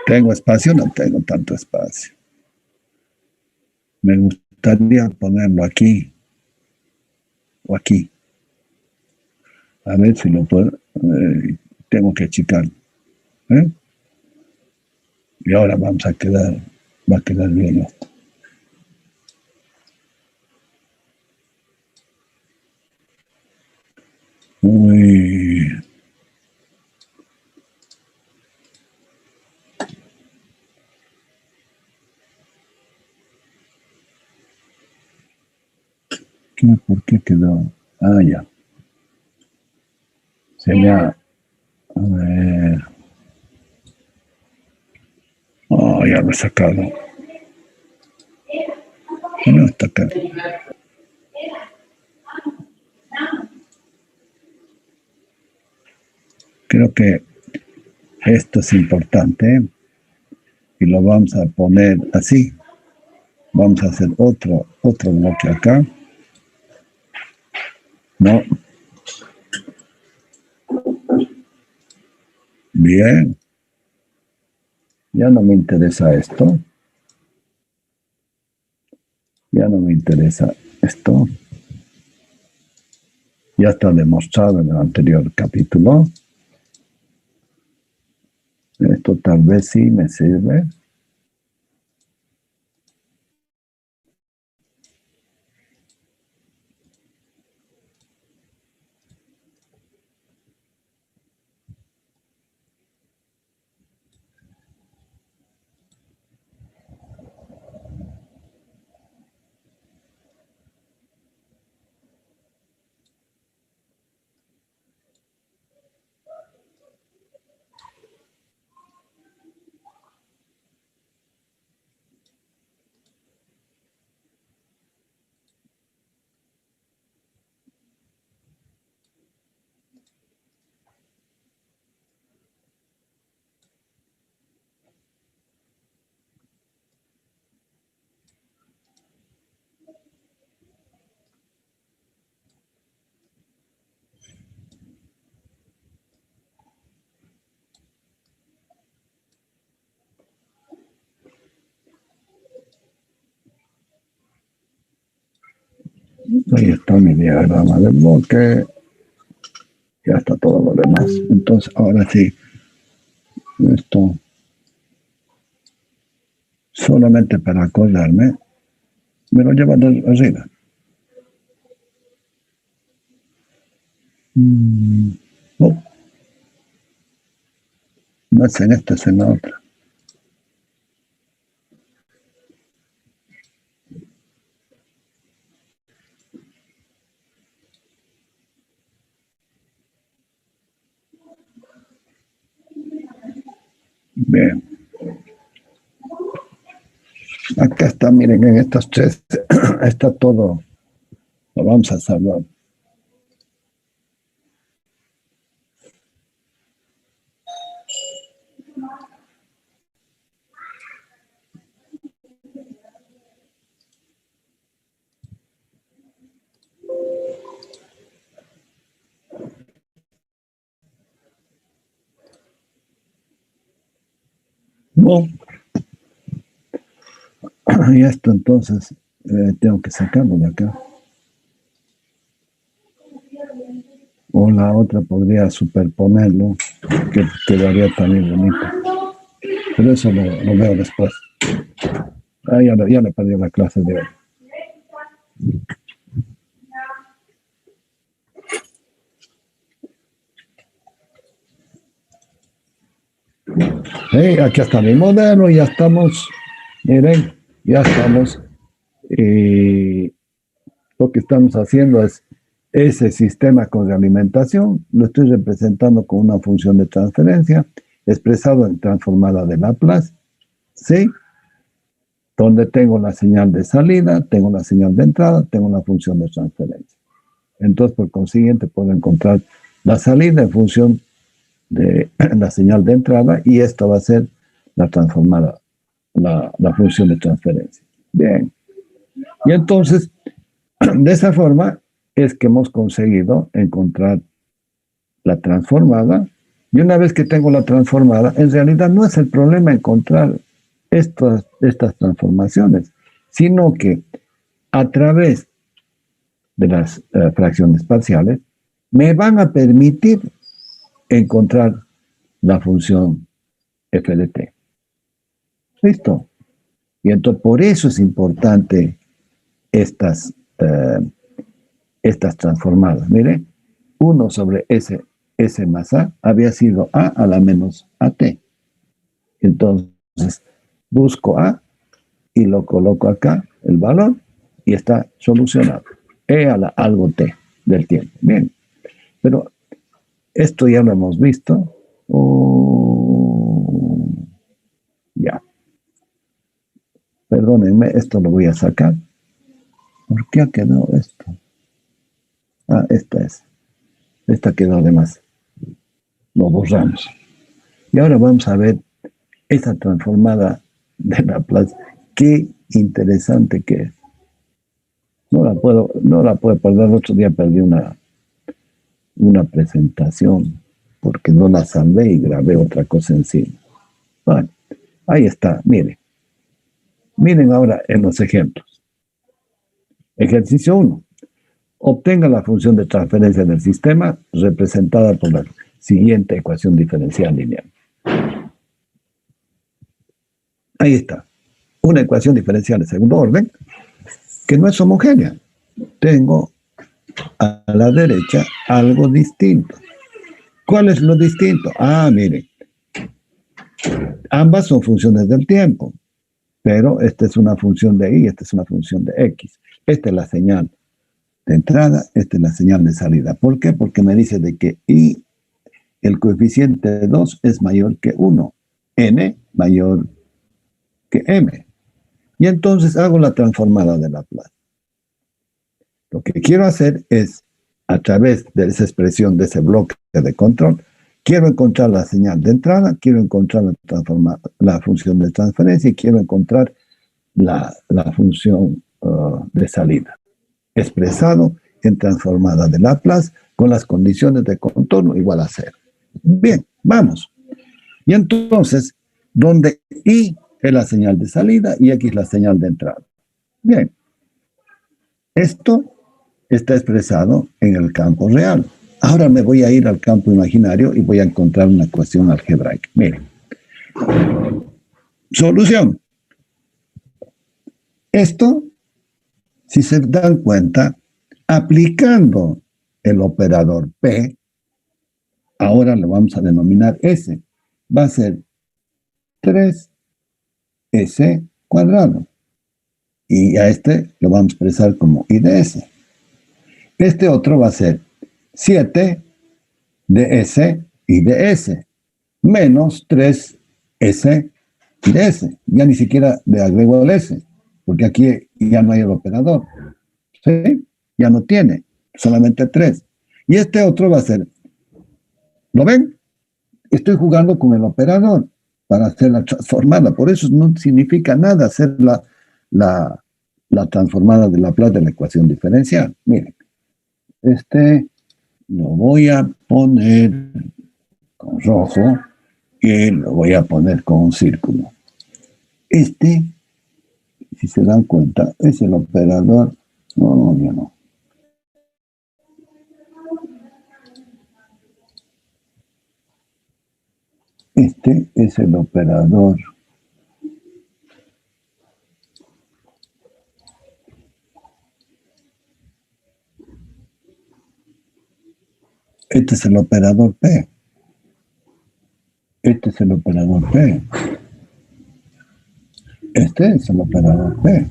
¿Tengo espacio? No tengo tanto espacio. Me gustaría ponerlo aquí o aquí. A ver si lo puedo. Tengo que achicarlo. Y ahora va a quedar bien esto. Uy. ¿Por qué quedó? Ah, ya. Se me ha... A ver. Oh, ya lo he sacado. No, está acá. Creo que esto es importante, y lo vamos a poner así. Vamos a hacer otro bloque acá. No. Bien. Ya no me interesa esto. Ya no me interesa esto. Ya está demostrado en el anterior capítulo. Esto tal vez sí me sirve. Ahí está mi diagrama de bloque. Ya está todo lo demás. Entonces, ahora sí, esto solamente para acordarme, me lo lleva arriba. No, no es en esta, es en la otra. Bien. Acá está, miren, en estas tres está todo. Lo vamos a salvar. No. Y esto entonces tengo que sacarlo de acá. O la otra podría superponerlo, que quedaría también bonito. Pero eso lo veo después. Ah, ya le perdí la clase de hoy. Hey, aquí está mi modelo, ya estamos. Miren, ya estamos. Lo que estamos haciendo es ese sistema con realimentación, lo estoy representando con una función de transferencia, expresado en transformada de Laplace, ¿sí? Donde tengo la señal de salida, tengo la señal de entrada, tengo la función de transferencia. Entonces, por consiguiente, puedo encontrar la salida en función de la señal de entrada y esta va a ser la transformada, la función de transferencia. Bien. Y entonces, de esa forma es que hemos conseguido encontrar la transformada. Y una vez que tengo la transformada, en realidad no es el problema encontrar estas transformaciones, sino que a través de las fracciones parciales me van a permitir encontrar la función f de t. ¿Listo? Y entonces por eso es importante estas transformadas. Mire, 1 sobre S más A había sido A a la menos AT. Entonces, busco A y lo coloco acá, el valor, y está solucionado. E a la algo T del tiempo. Bien. Pero esto ya lo hemos visto. Ya. Perdónenme, esto lo voy a sacar. ¿Por qué ha quedado esto? Ah, esta es. Esta quedó de más. Lo borramos. Y ahora vamos a ver esa transformada de Laplace. Qué interesante que es. No la puedo perder. El otro día perdí una presentación porque no la salvé y grabé otra cosa encima. Bueno, ahí está, miren. Miren ahora en los ejemplos. Ejercicio 1. Obtenga la función de transferencia del sistema representada por la siguiente ecuación diferencial lineal. Ahí está. Una ecuación diferencial de segundo orden que no es homogénea. Tengo a la derecha algo distinto. ¿Cuál es lo distinto? Ah, miren. Ambas son funciones del tiempo, pero esta es una función de y, esta es una función de x. Esta es la señal de entrada, esta es la señal de salida. ¿Por qué? Porque me dice de que y el coeficiente de 2 es mayor que 1, n mayor que m. Y entonces hago la transformada de Laplace. Lo que quiero hacer es, a través de esa expresión, de ese bloque de control, quiero encontrar la señal de entrada, quiero encontrar la función de transferencia y quiero encontrar la función de salida, expresado en transformada de Laplace con las condiciones de contorno igual a 0. Bien, vamos. Y entonces, donde y es la señal de salida y x es la señal de entrada. Bien. Esto está expresado en el campo real. Ahora me voy a ir al campo imaginario y voy a encontrar una ecuación algebraica. Miren. Solución. Esto, si se dan cuenta, aplicando el operador P, ahora lo vamos a denominar S. Va a ser 3S cuadrado. Y a este lo vamos a expresar como I de S. Este otro va a ser 7 de S y de S, menos 3S y de S. Ya ni siquiera le agrego el S, porque aquí ya no hay el operador. ¿Sí? Ya no tiene, solamente 3. Y este otro va a ser, ¿lo ven? Estoy jugando con el operador para hacer la transformada. Por eso no significa nada hacer la transformada de Laplace de la ecuación diferencial. Miren, este lo voy a poner con rojo y lo voy a poner con un círculo. Este, si se dan cuenta, es el operador. No, ya no. Este es el operador. Este es el operador P. Este es el operador P. Este es el operador P.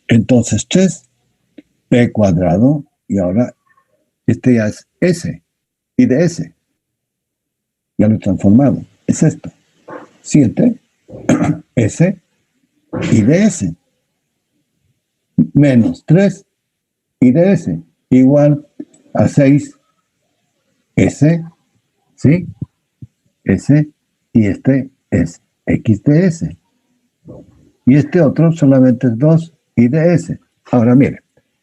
Entonces, 3 P cuadrado, y ahora este ya es S, y de S. Ya lo he transformado. Es esto. 7 S y de S. Menos 3 y de S. Igual a 6 S, ¿sí? S, y este es X de S. Y este otro solamente es 2 y de S. Ahora miren,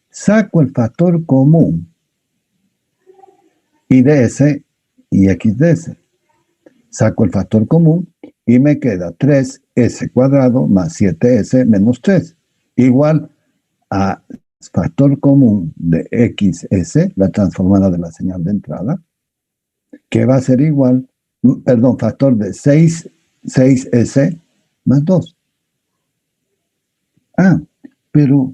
saco el factor común y de S y X de S. Saco el factor común y me queda 3S cuadrado más 7S menos 3. Igual a factor común de XS, la transformada de la señal de entrada, que va a ser igual, perdón, factor de 6S más 2. Pero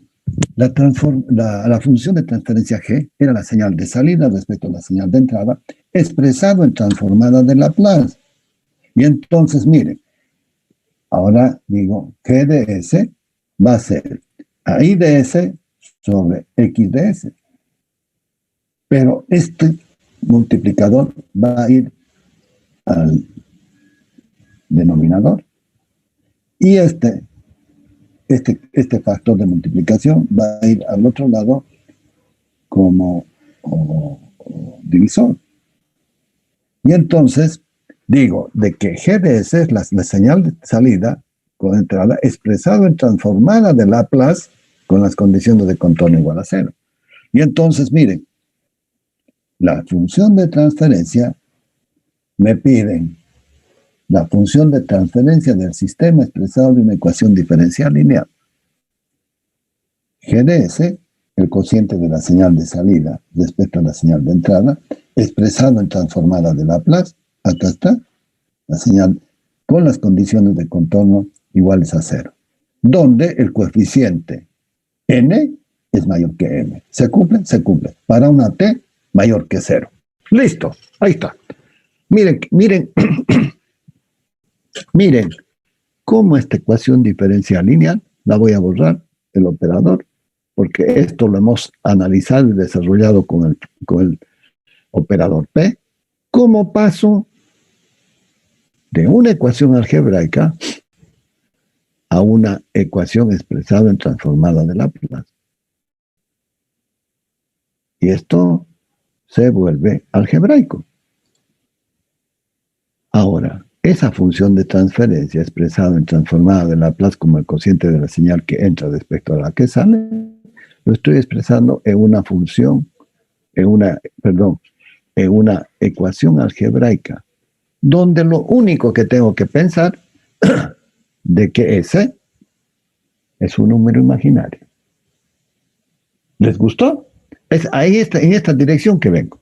la función de transferencia G era la señal de salida respecto a la señal de entrada, expresado en transformada de Laplace. Y entonces, miren, ahora digo, G de S va a ser a I de S sobre X de S. Pero este multiplicador va a ir al denominador. Y este factor de multiplicación va a ir al otro lado como divisor. Y entonces digo de que G de S es la señal de salida con entrada expresado en transformada de Laplace con las condiciones de contorno igual a 0. Y entonces, miren, la función de transferencia me piden la función de transferencia del sistema expresado en una ecuación diferencial lineal. G de S, el cociente de la señal de salida respecto a la señal de entrada, expresado en transformada de Laplace, acá está, la señal con las condiciones de contorno iguales a 0, donde el coeficiente n es mayor que m. ¿Se cumple? Se cumple. Para una t mayor que 0. Listo, ahí está. Miren, miren cómo esta ecuación diferencial lineal, la voy a borrar, el operador, porque esto lo hemos analizado y desarrollado con el operador P, como paso de una ecuación algebraica a una ecuación expresada en transformada de Laplace. Y esto se vuelve algebraico. Ahora, esa función de transferencia expresada en transformada de Laplace como el cociente de la señal que entra respecto a la que sale, lo estoy expresando en una función, en una ecuación algebraica, donde lo único que tengo que pensar de que S Es un número imaginario. ¿Les gustó? Es ahí está, en esta dirección que vengo.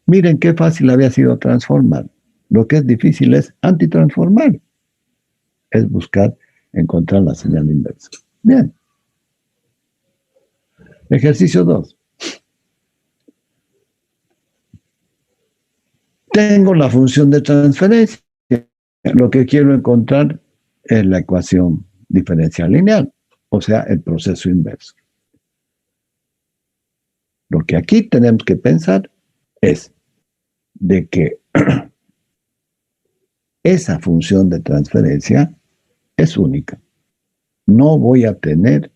Miren qué fácil había sido transformar. Lo que es difícil es antitransformar. Es buscar, encontrar la señal inversa. Bien. Ejercicio 2. Tengo la función de transferencia. Lo que quiero encontrar es la ecuación diferencial lineal, o sea, el proceso inverso. Lo que aquí tenemos que pensar es de que esa función de transferencia es única. No voy a tener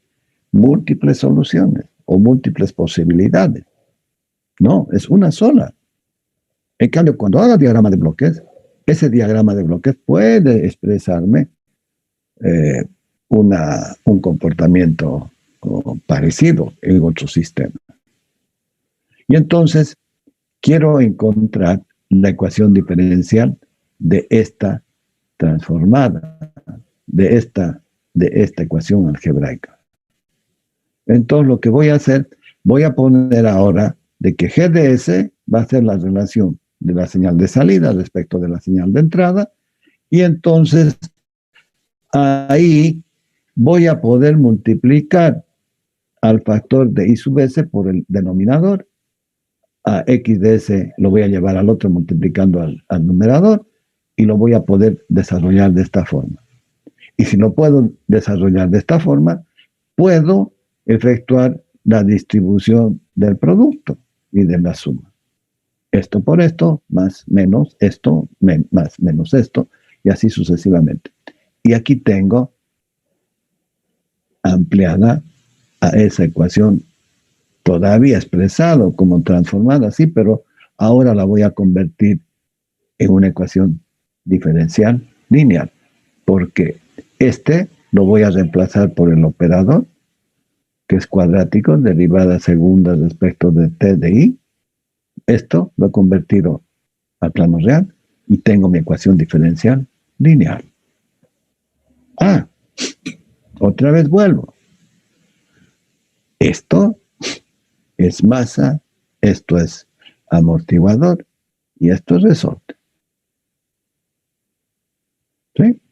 múltiples soluciones o múltiples posibilidades. No, es una sola. En cambio, cuando haga diagrama de bloques, ese diagrama de bloques puede expresarme un comportamiento parecido en otro sistema. Y entonces quiero encontrar la ecuación diferencial de esta transformada, de esta ecuación algebraica. Entonces lo que voy a hacer, voy a poner ahora de que G de S va a ser la relación de la señal de salida respecto de la señal de entrada, y entonces ahí voy a poder multiplicar al factor de I sub S por el denominador, a X de S lo voy a llevar al otro multiplicando al numerador, y lo voy a poder desarrollar de esta forma. Y si lo puedo desarrollar de esta forma, puedo efectuar la distribución del producto y de la suma. Esto por esto, más menos esto, más menos esto, y así sucesivamente. Y aquí tengo ampliada a esa ecuación, todavía expresado como transformada, sí, pero ahora la voy a convertir en una ecuación diferencial lineal, porque lo voy a reemplazar por el operador, que es cuadrático, derivada segunda respecto de t de i. Esto lo he convertido al plano real y tengo mi ecuación diferencial lineal. Otra vez vuelvo. Esto es masa, esto es amortiguador y esto es resorte. ¿Sí?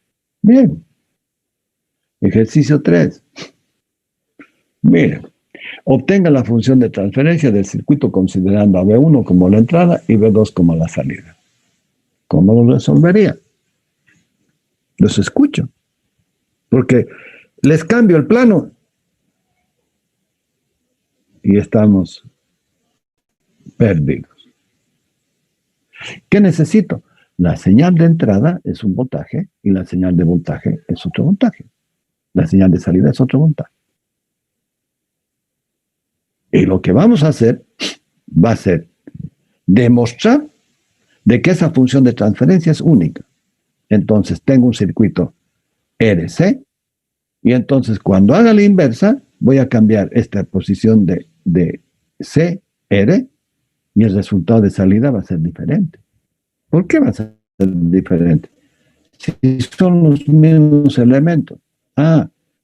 Bien. Ejercicio 3. Miren, obtenga la función de transferencia del circuito considerando a B1 como la entrada y B2 como la salida. ¿Cómo lo resolvería? Los escucho. Porque les cambio el plano y estamos perdidos. ¿Qué necesito? La señal de entrada es un voltaje y la señal de voltaje es otro voltaje. La señal de salida es otro voltaje. Y lo que vamos a hacer va a ser demostrar de que esa función de transferencia es única. Entonces tengo un circuito RC y entonces cuando haga la inversa voy a cambiar esta posición de CR y el resultado de salida va a ser diferente. ¿Por qué va a ser diferente? Si son los mismos elementos.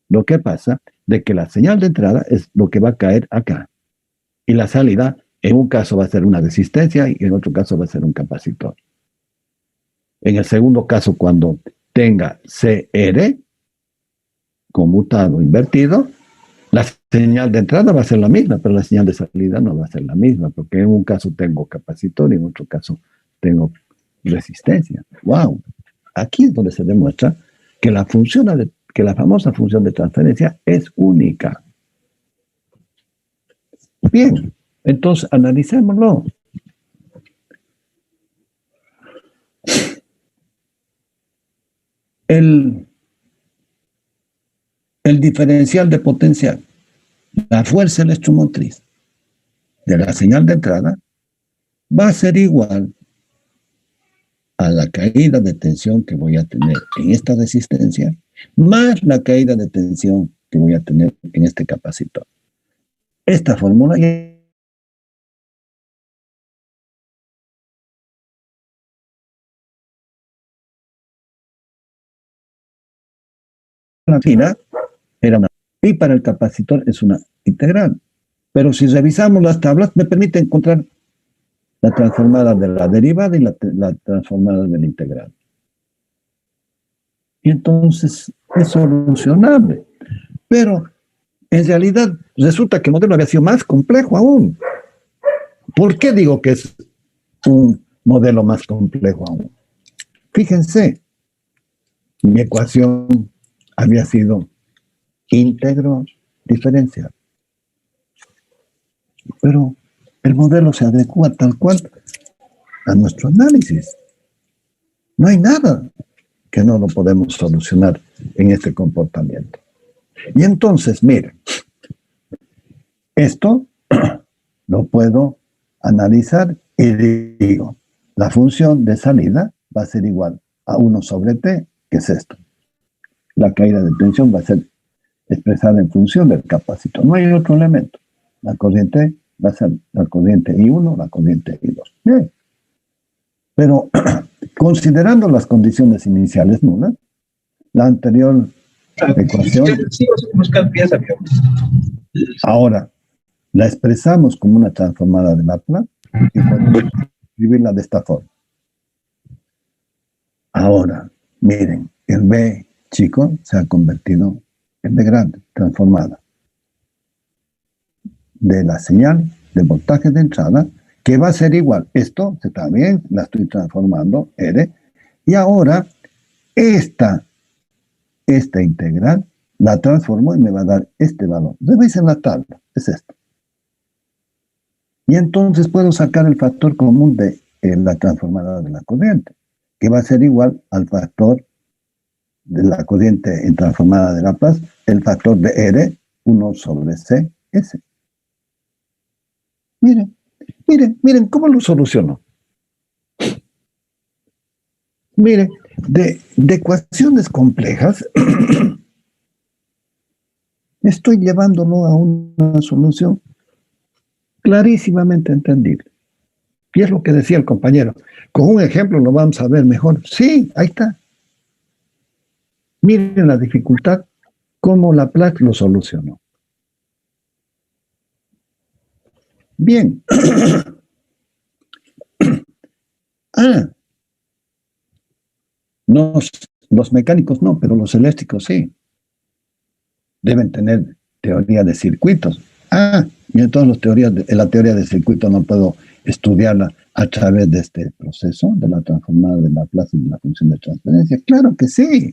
Lo que pasa de que la señal de entrada es lo que va a caer acá. Y la salida, en un caso va a ser una resistencia y en otro caso va a ser un capacitor. En el segundo caso, cuando tenga CR conmutado, invertido, la señal de entrada va a ser la misma, pero la señal de salida no va a ser la misma, porque en un caso tengo capacitor y en otro caso tengo resistencia. ¡Wow! Aquí es donde se demuestra que la famosa función de transferencia es única. Bien, entonces analicémoslo. El diferencial de potencial, la fuerza electromotriz de la señal de entrada va a ser igual a la caída de tensión que voy a tener en esta resistencia, más la caída de tensión que voy a tener en este capacitor. Esta fórmula ya Era una, y para el capacitor es una integral. Pero si revisamos las tablas, me permite encontrar la transformada de la derivada y la transformada de la integral. Y entonces es solucionable. Pero en realidad resulta que el modelo había sido más complejo aún. ¿Por qué digo que es un modelo más complejo aún? Fíjense, mi ecuación había sido íntegro diferencial. Pero el modelo se adecua tal cual a nuestro análisis. No hay nada que no lo podemos solucionar en este comportamiento. Y entonces, miren, esto lo puedo analizar y digo, la función de salida va a ser igual a 1 sobre t, que es esto. La caída de tensión va a ser expresada en función del capacitor. No hay otro elemento. La corriente va a ser la corriente I1, la corriente I2. Bien. Pero considerando las condiciones iniciales nulas, la anterior ecuación, ahora la expresamos como una transformada de Laplace y podemos escribirla de esta forma. Ahora, miren, el B chico se ha convertido en B grande, transformada de la señal de voltaje de entrada, que va a ser igual. Esto también la estoy transformando, R, y ahora esta integral la transformo y me va a dar este valor. Revisen la tabla, es esto. Y entonces puedo sacar el factor común de la transformada de la corriente, que va a ser igual al factor de la corriente en transformada de Laplace, el factor de R, 1 sobre CS. Miren cómo lo soluciono. Miren, de ecuaciones complejas, estoy llevándolo a una solución clarísimamente entendible. Y es lo que decía el compañero. Con un ejemplo lo vamos a ver mejor. Sí, ahí está. Miren la dificultad, cómo Laplace lo solucionó. Bien. Los mecánicos no, pero los eléctricos sí. Deben tener teoría de circuitos. Y entonces la teoría de circuitos no puedo estudiarla a través de este proceso, de la transformada de Laplace y de la función de transferencia. Claro que sí.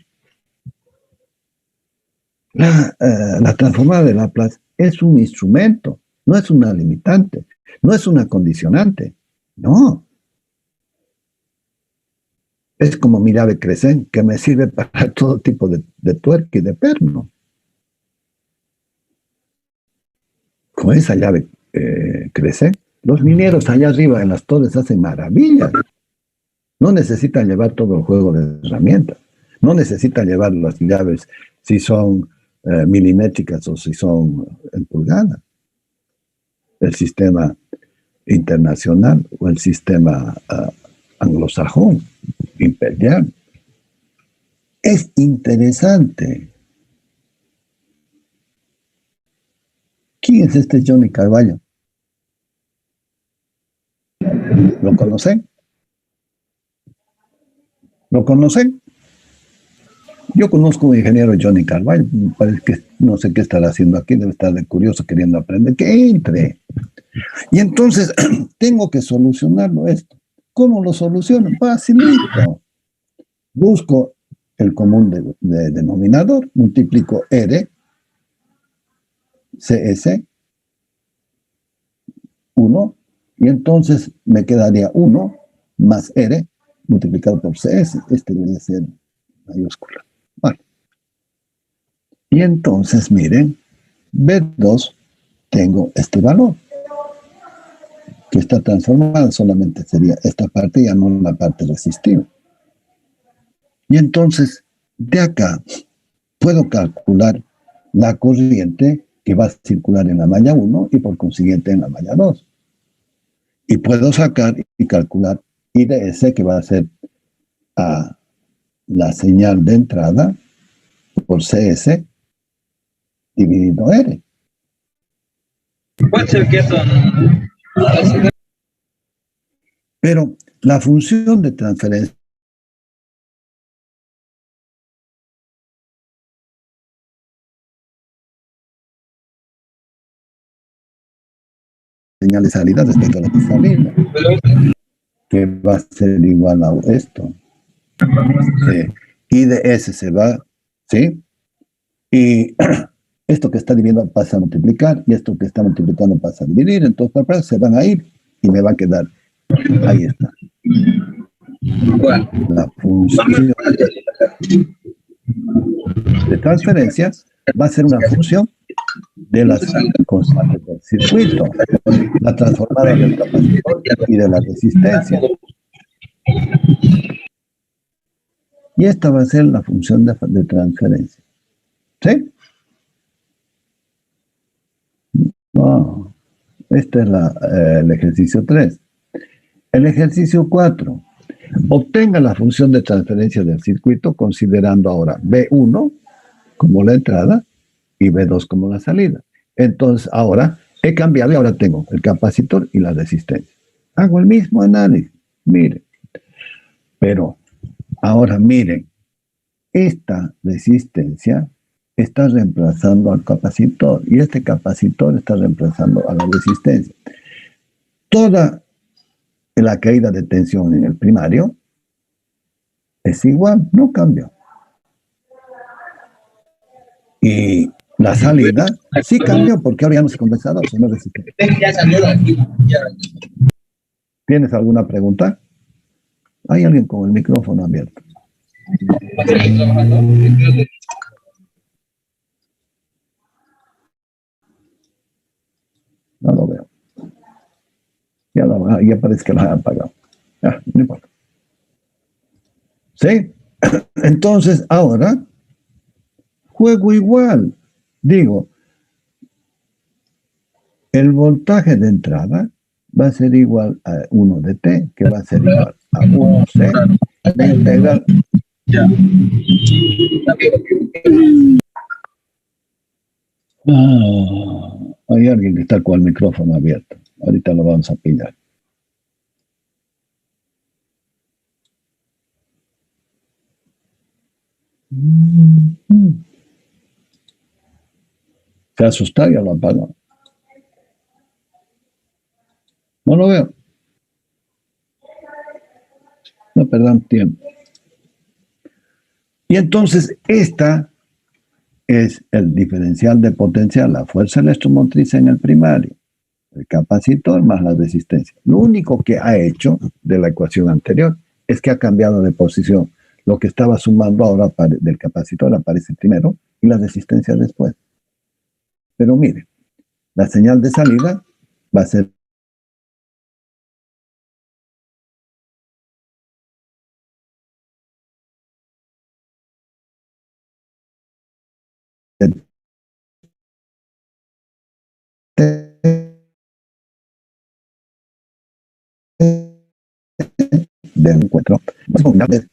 La transformada de Laplace es un instrumento, no es una limitante, no es una condicionante, no. Es como mi llave Crescent, que me sirve para todo tipo de tuerca y de perno. Con esa llave Crescent, los mineros allá arriba en las torres hacen maravillas. No necesitan llevar todo el juego de herramientas. No necesitan llevar las llaves si son milimétricas o si son en pulgadas. El sistema internacional o el sistema anglosajón, imperial. Es interesante. ¿Quién es este Johnny Carvalho? ¿Lo conocen? ¿Lo conocen? Yo conozco a un ingeniero Johnny Carvalho, parece que no sé qué estará haciendo aquí, debe estar de curioso queriendo aprender, que entre. Y entonces tengo que solucionarlo esto. ¿Cómo lo soluciono? Facilito. Busco el común de denominador, multiplico R, CS, 1, y entonces me quedaría 1 más R multiplicado por CS. Este debería ser mayúscula. Vale. Y entonces, miren, B2 tengo este valor, que está transformada, solamente sería esta parte, ya no la parte resistiva. Y entonces, de acá, puedo calcular la corriente que va a circular en la malla 1 y por consiguiente en la malla 2. Y puedo sacar y calcular IDS, que va a ser la señal de entrada por CS, dividido R. Puede ser que eso Pero la función de transferencia señal de salida respecto a la de salida, que va a ser igual a esto. I de S se va, ¿sí? Y esto que está dividiendo pasa a multiplicar, y esto que está multiplicando pasa a dividir, entonces se van a ir y me va a quedar. Ahí está. La función de transferencia va a ser una función de las constantes del circuito, la transformada del capacitor y de la resistencia. Y esta va a ser la función de transferencia. ¿Sí? No. Este es el ejercicio 3. El ejercicio 4. Obtenga la función de transferencia del circuito considerando ahora B1 como la entrada y B2 como la salida. Entonces ahora he cambiado y ahora tengo el capacitor y la resistencia. Hago el mismo análisis. Miren. Pero ahora miren. Esta resistencia está reemplazando al capacitor y este capacitor está reemplazando a la resistencia. Toda la caída de tensión en el primario es igual, no cambió. Y la salida sí cambió porque ahora ya no es condensador, sino resistente. ¿Tienes alguna pregunta? ¿Hay alguien con el micrófono abierto? No lo veo. Ya parece que lo han apagado. No importa. ¿Sí? Entonces, ahora, juego igual. Digo, el voltaje de entrada va a ser igual a 1 de T, que va a ser igual a 1C de integral. Hay alguien que está con el micrófono abierto. Ahorita lo vamos a pillar. Se asusta, ya lo apagó. No lo veo. No perdan tiempo. Y entonces esta es el diferencial de potencial, la fuerza electromotriz en el primario, el capacitor más la resistencia. Lo único que ha hecho de la ecuación anterior es que ha cambiado de posición. Lo que estaba sumando ahora del capacitor aparece primero y la resistencia después. Pero mire, la señal de salida va a ser del encuentro.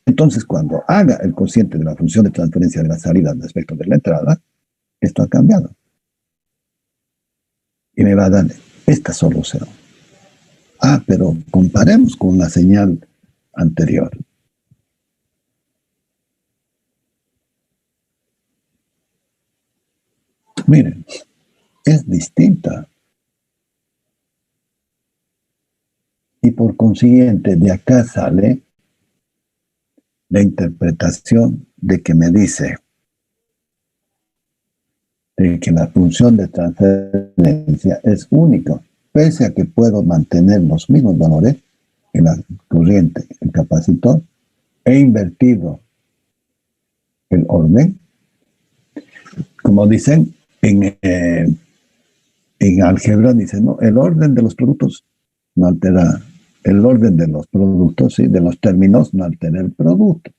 Entonces, cuando haga el cociente de la función de transferencia de la salida respecto de la entrada, esto ha cambiado. Y me va a dar esta solución. Pero comparemos con la señal anterior. Miren, es distinta. Y por consiguiente, de acá sale la interpretación de que me dice de que la función de transferencia es única, pese a que puedo mantener los mismos valores en la corriente, el capacitor, he invertido el orden. Como dicen en álgebra, dicen, no, el orden de los productos no altera. El orden de los productos, ¿sí? De los términos no altera el producto.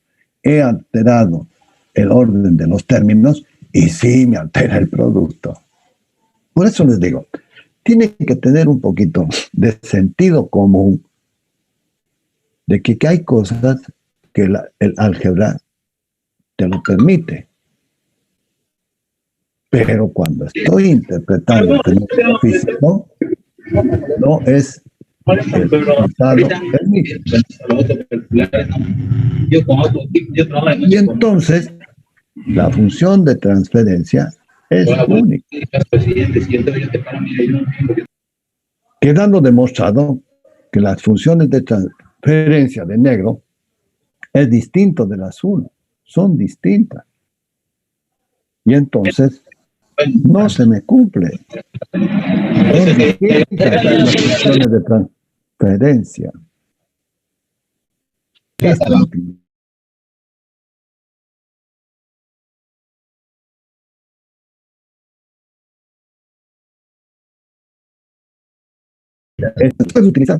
He alterado el orden de los términos y sí me altera el producto. Por eso les digo, tiene que tener un poquito de sentido común de que hay cosas que el álgebra te lo permite. Pero cuando estoy interpretando el fenómeno físico, no es el resultado del mismo. Y entonces, la función de transferencia es única. Quedando demostrado que las funciones de transferencia de negro es distinto del azul, son distintas. Y entonces no se me cumple. Es distinta las funciones de transferencia.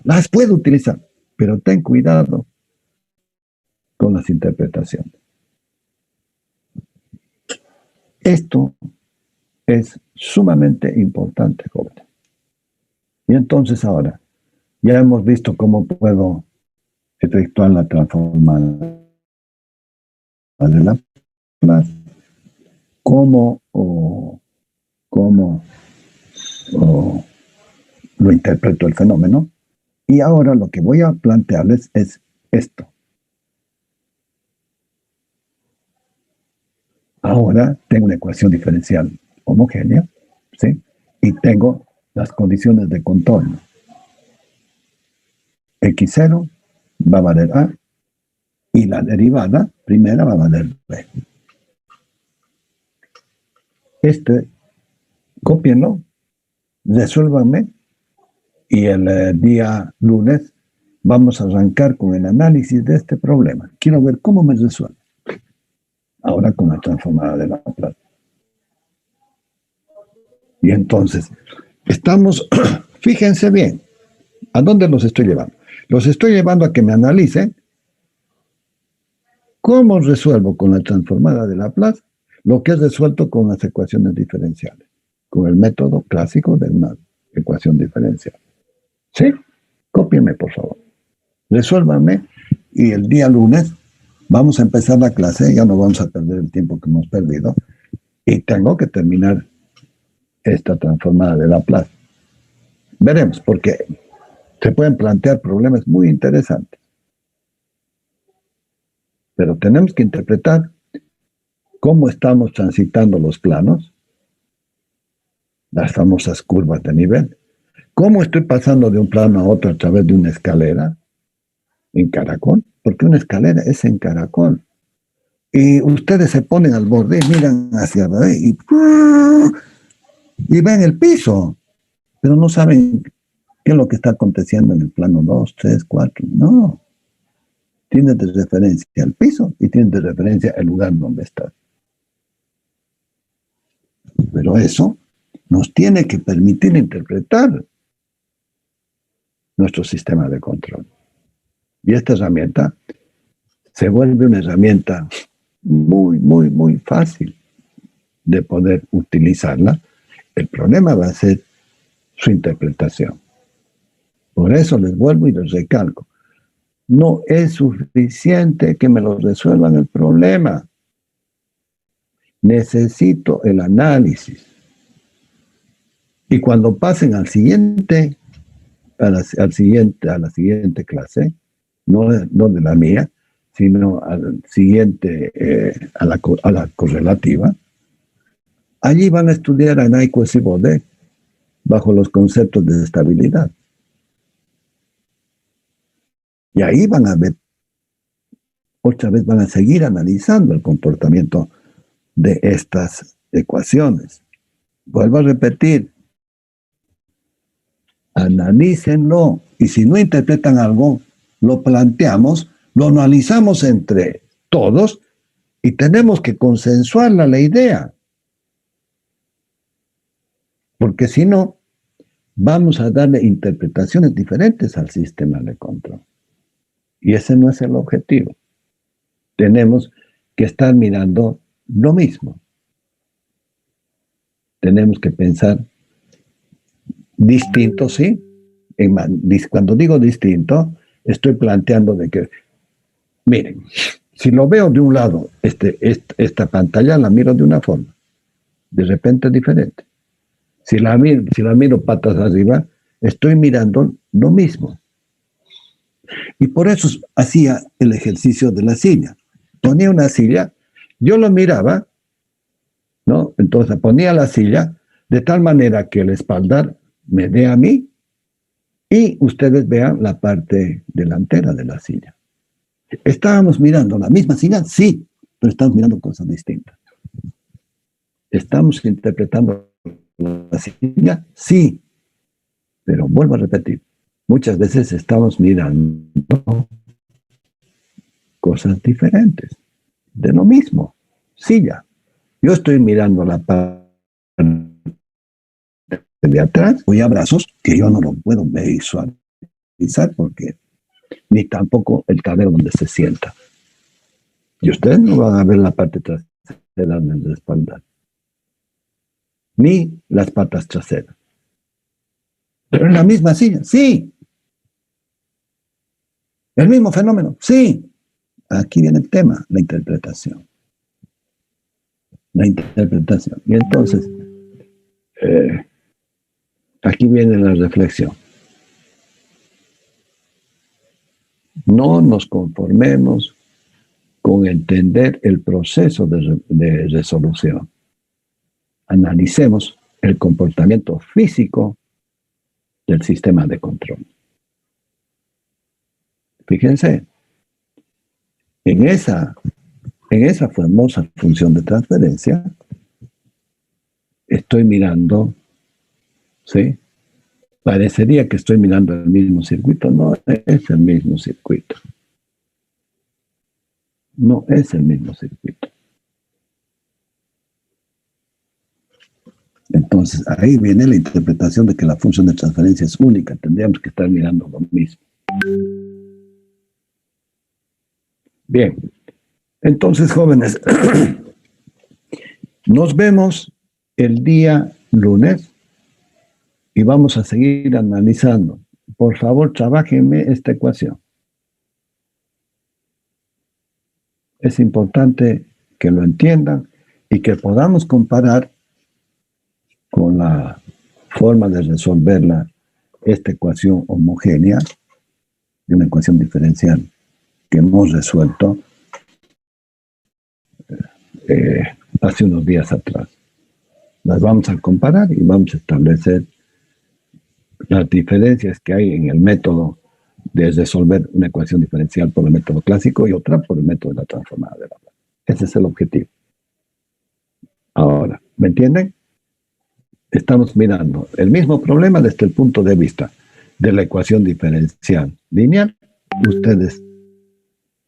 Las puedo utilizar, pero ten cuidado con las interpretaciones. Esto es sumamente importante, jóvenes. Y entonces ahora, ya hemos visto cómo puedo efectuar la transformada de Laplace, cómo lo interpreto el fenómeno, y ahora lo que voy a plantearles es esto. Ahora tengo una ecuación diferencial homogénea, ¿sí? Y tengo las condiciones de contorno. X0 va a valer A y la derivada primera va a valer B. Cópienlo, resuélvanme y el día lunes vamos a arrancar con el análisis de este problema. Quiero ver cómo me resuelve. Ahora con la transformada de Laplace. Y entonces, fíjense bien, ¿a dónde los estoy llevando? Los estoy llevando a que me analicen cómo resuelvo con la transformada de Laplace lo que es resuelto con las ecuaciones diferenciales, con el método clásico de una ecuación diferencial. ¿Sí? Cópienme, por favor. Resuélvanme y el día lunes vamos a empezar la clase, ya no vamos a perder el tiempo que hemos perdido, y tengo que terminar esta transformada de Laplace. Veremos, porque se pueden plantear problemas muy interesantes. Pero tenemos que interpretar cómo estamos transitando los planos, las famosas curvas de nivel, cómo estoy pasando de un plano a otro a través de una escalera en caracol, porque una escalera es en caracol. Y ustedes se ponen al borde y miran hacia arriba y ven el piso, pero no saben qué es lo que está aconteciendo en el plano 2, 3, 4. No. Tienes de referencia el piso y tienes de referencia el lugar donde estás. Pero eso nos tiene que permitir interpretar nuestro sistema de control. Y esta herramienta se vuelve una herramienta muy, muy, muy fácil de poder utilizarla. El problema va a ser su interpretación. Por eso les vuelvo y les recalco. No es suficiente que me lo resuelvan el problema. Necesito el análisis. Y cuando pasen a la siguiente clase, no de la mía, sino al siguiente, a la correlativa, allí van a estudiar a Nyquist y Baudet bajo los conceptos de estabilidad. Y ahí van a ver, otra vez van a seguir analizando el comportamiento de estas ecuaciones. Vuelvo a repetir, analícenlo, y si no interpretan algo, lo planteamos, lo analizamos entre todos y tenemos que consensuar la idea. Porque si no, vamos a darle interpretaciones diferentes al sistema de control. Y ese no es el objetivo. Tenemos que estar mirando lo mismo. Tenemos que pensar distinto, ¿sí? Cuando digo distinto, estoy planteando de que, miren, si lo veo de un lado, esta pantalla la miro de una forma. de repente es diferente. Si la miro patas arriba, estoy mirando lo mismo. Y por eso hacía el ejercicio de la silla. Ponía una silla, yo lo miraba, ¿no? Entonces ponía la silla de tal manera que el espaldar me dé a mí y ustedes vean la parte delantera de la silla. ¿Estábamos mirando la misma silla? Sí, pero estamos mirando cosas distintas. ¿Estamos interpretando la silla? Sí, pero vuelvo a repetir, muchas veces estamos mirando cosas diferentes, de lo mismo, silla. Yo estoy mirando la parte de atrás, voy a brazos que yo no lo puedo visualizar porque ni tampoco el tablero donde se sienta. Y ustedes no van a ver la parte trasera de la espalda, ni las patas traseras. Pero en la misma silla, sí. El mismo fenómeno, sí. Aquí viene el tema, la interpretación. La interpretación. Y entonces, aquí viene la reflexión. No nos conformemos con entender el proceso de resolución. Analicemos el comportamiento físico del sistema de control. Fíjense, en esa famosa función de transferencia, estoy mirando, ¿sí? Parecería que estoy mirando el mismo circuito. No es el mismo circuito. No es el mismo circuito. Entonces, ahí viene la interpretación de que la función de transferencia es única. Tendríamos que estar mirando lo mismo. Bien. Entonces, jóvenes, nos vemos el día lunes y vamos a seguir analizando. Por favor, trabájenme esta ecuación. Es importante que lo entiendan y que podamos comparar con la forma de resolverla, esta ecuación homogénea de una ecuación diferencial que hemos resuelto hace unos días atrás. Las vamos a comparar y vamos a establecer las diferencias que hay en el método de resolver una ecuación diferencial por el método clásico y otra por el método de la transformada de Laplace. Ese es el objetivo. Ahora, ¿me entienden? Estamos mirando el mismo problema desde el punto de vista de la ecuación diferencial lineal. Ustedes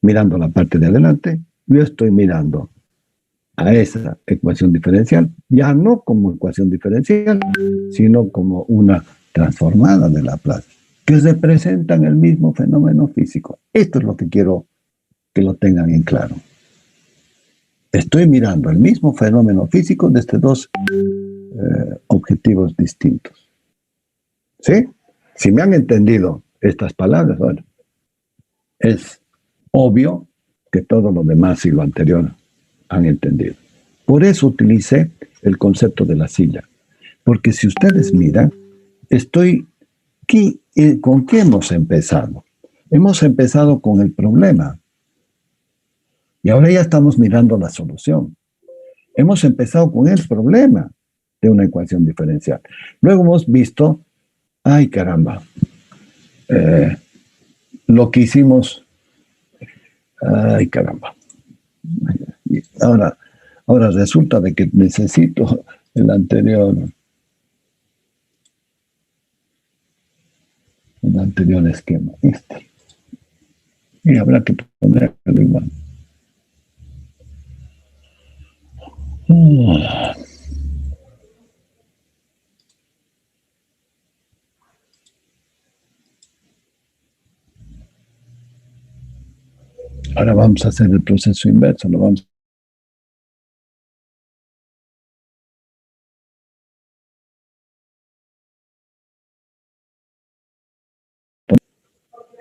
mirando la parte de adelante, yo estoy mirando a esa ecuación diferencial, ya no como ecuación diferencial, sino como una transformada de Laplace, que representan el mismo fenómeno físico. Esto es lo que quiero que lo tengan en claro. Estoy mirando el mismo fenómeno físico desde dos objetivos distintos. ¿Sí? Si me han entendido estas palabras, bueno, es obvio que todo lo demás y lo anterior han entendido. Por eso utilicé el concepto de la silla. Porque si ustedes miran, ¿con qué hemos empezado? Hemos empezado con el problema. Y ahora ya estamos mirando la solución. Hemos empezado con el problema de una ecuación diferencial. Luego hemos visto, ay caramba, lo que hicimos, ay caramba. Ahora resulta de que necesito el anterior esquema, este. Y habrá que ponerlo igual. Ahora vamos a hacer el proceso inverso, lo vamos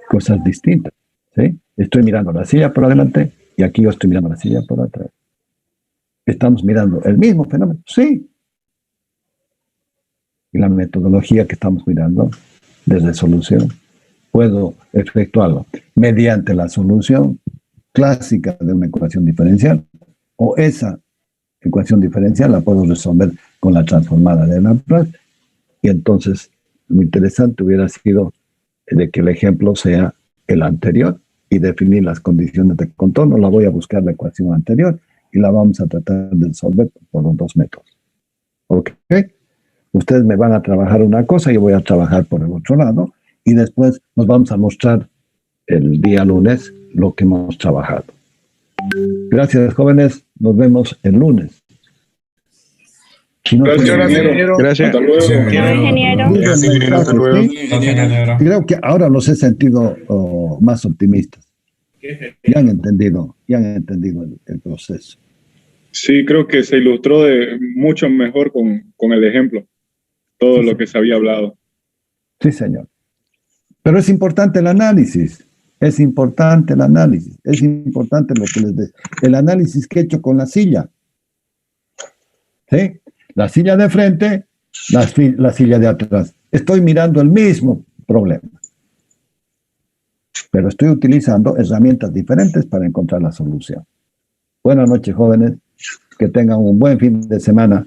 cosas distintas, ¿sí? Estoy mirando la silla por adelante y aquí yo estoy mirando la silla por atrás. ¿Estamos mirando el mismo fenómeno? Sí. Y la metodología que estamos mirando de resolución, puedo efectuarlo mediante la solución clásica de una ecuación diferencial, o esa ecuación diferencial la puedo resolver con la transformada de Laplace, y entonces lo interesante hubiera sido de que el ejemplo sea el anterior y definir las condiciones de contorno. La voy a buscar la ecuación anterior y la vamos a tratar de resolver por los dos métodos. ¿Ok? Ustedes me van a trabajar una cosa, yo voy a trabajar por el otro lado, y después nos vamos a mostrar el día lunes lo que hemos trabajado. Gracias, jóvenes. Nos vemos el lunes. Gracias, ingeniero. Gracias. Hasta luego. Creo que ahora los he sentido más optimistas. Ya han entendido el proceso. Sí, creo que se ilustró mucho mejor con el ejemplo, todo lo que se había hablado. Sí, señor. Pero es importante el análisis. Es importante el análisis. Es importante lo que les de el análisis que he hecho con la silla. ¿Sí? La silla de frente, la silla de atrás. Estoy mirando el mismo problema. Pero estoy utilizando herramientas diferentes para encontrar la solución. Buenas noches, jóvenes. Que tengan un buen fin de semana.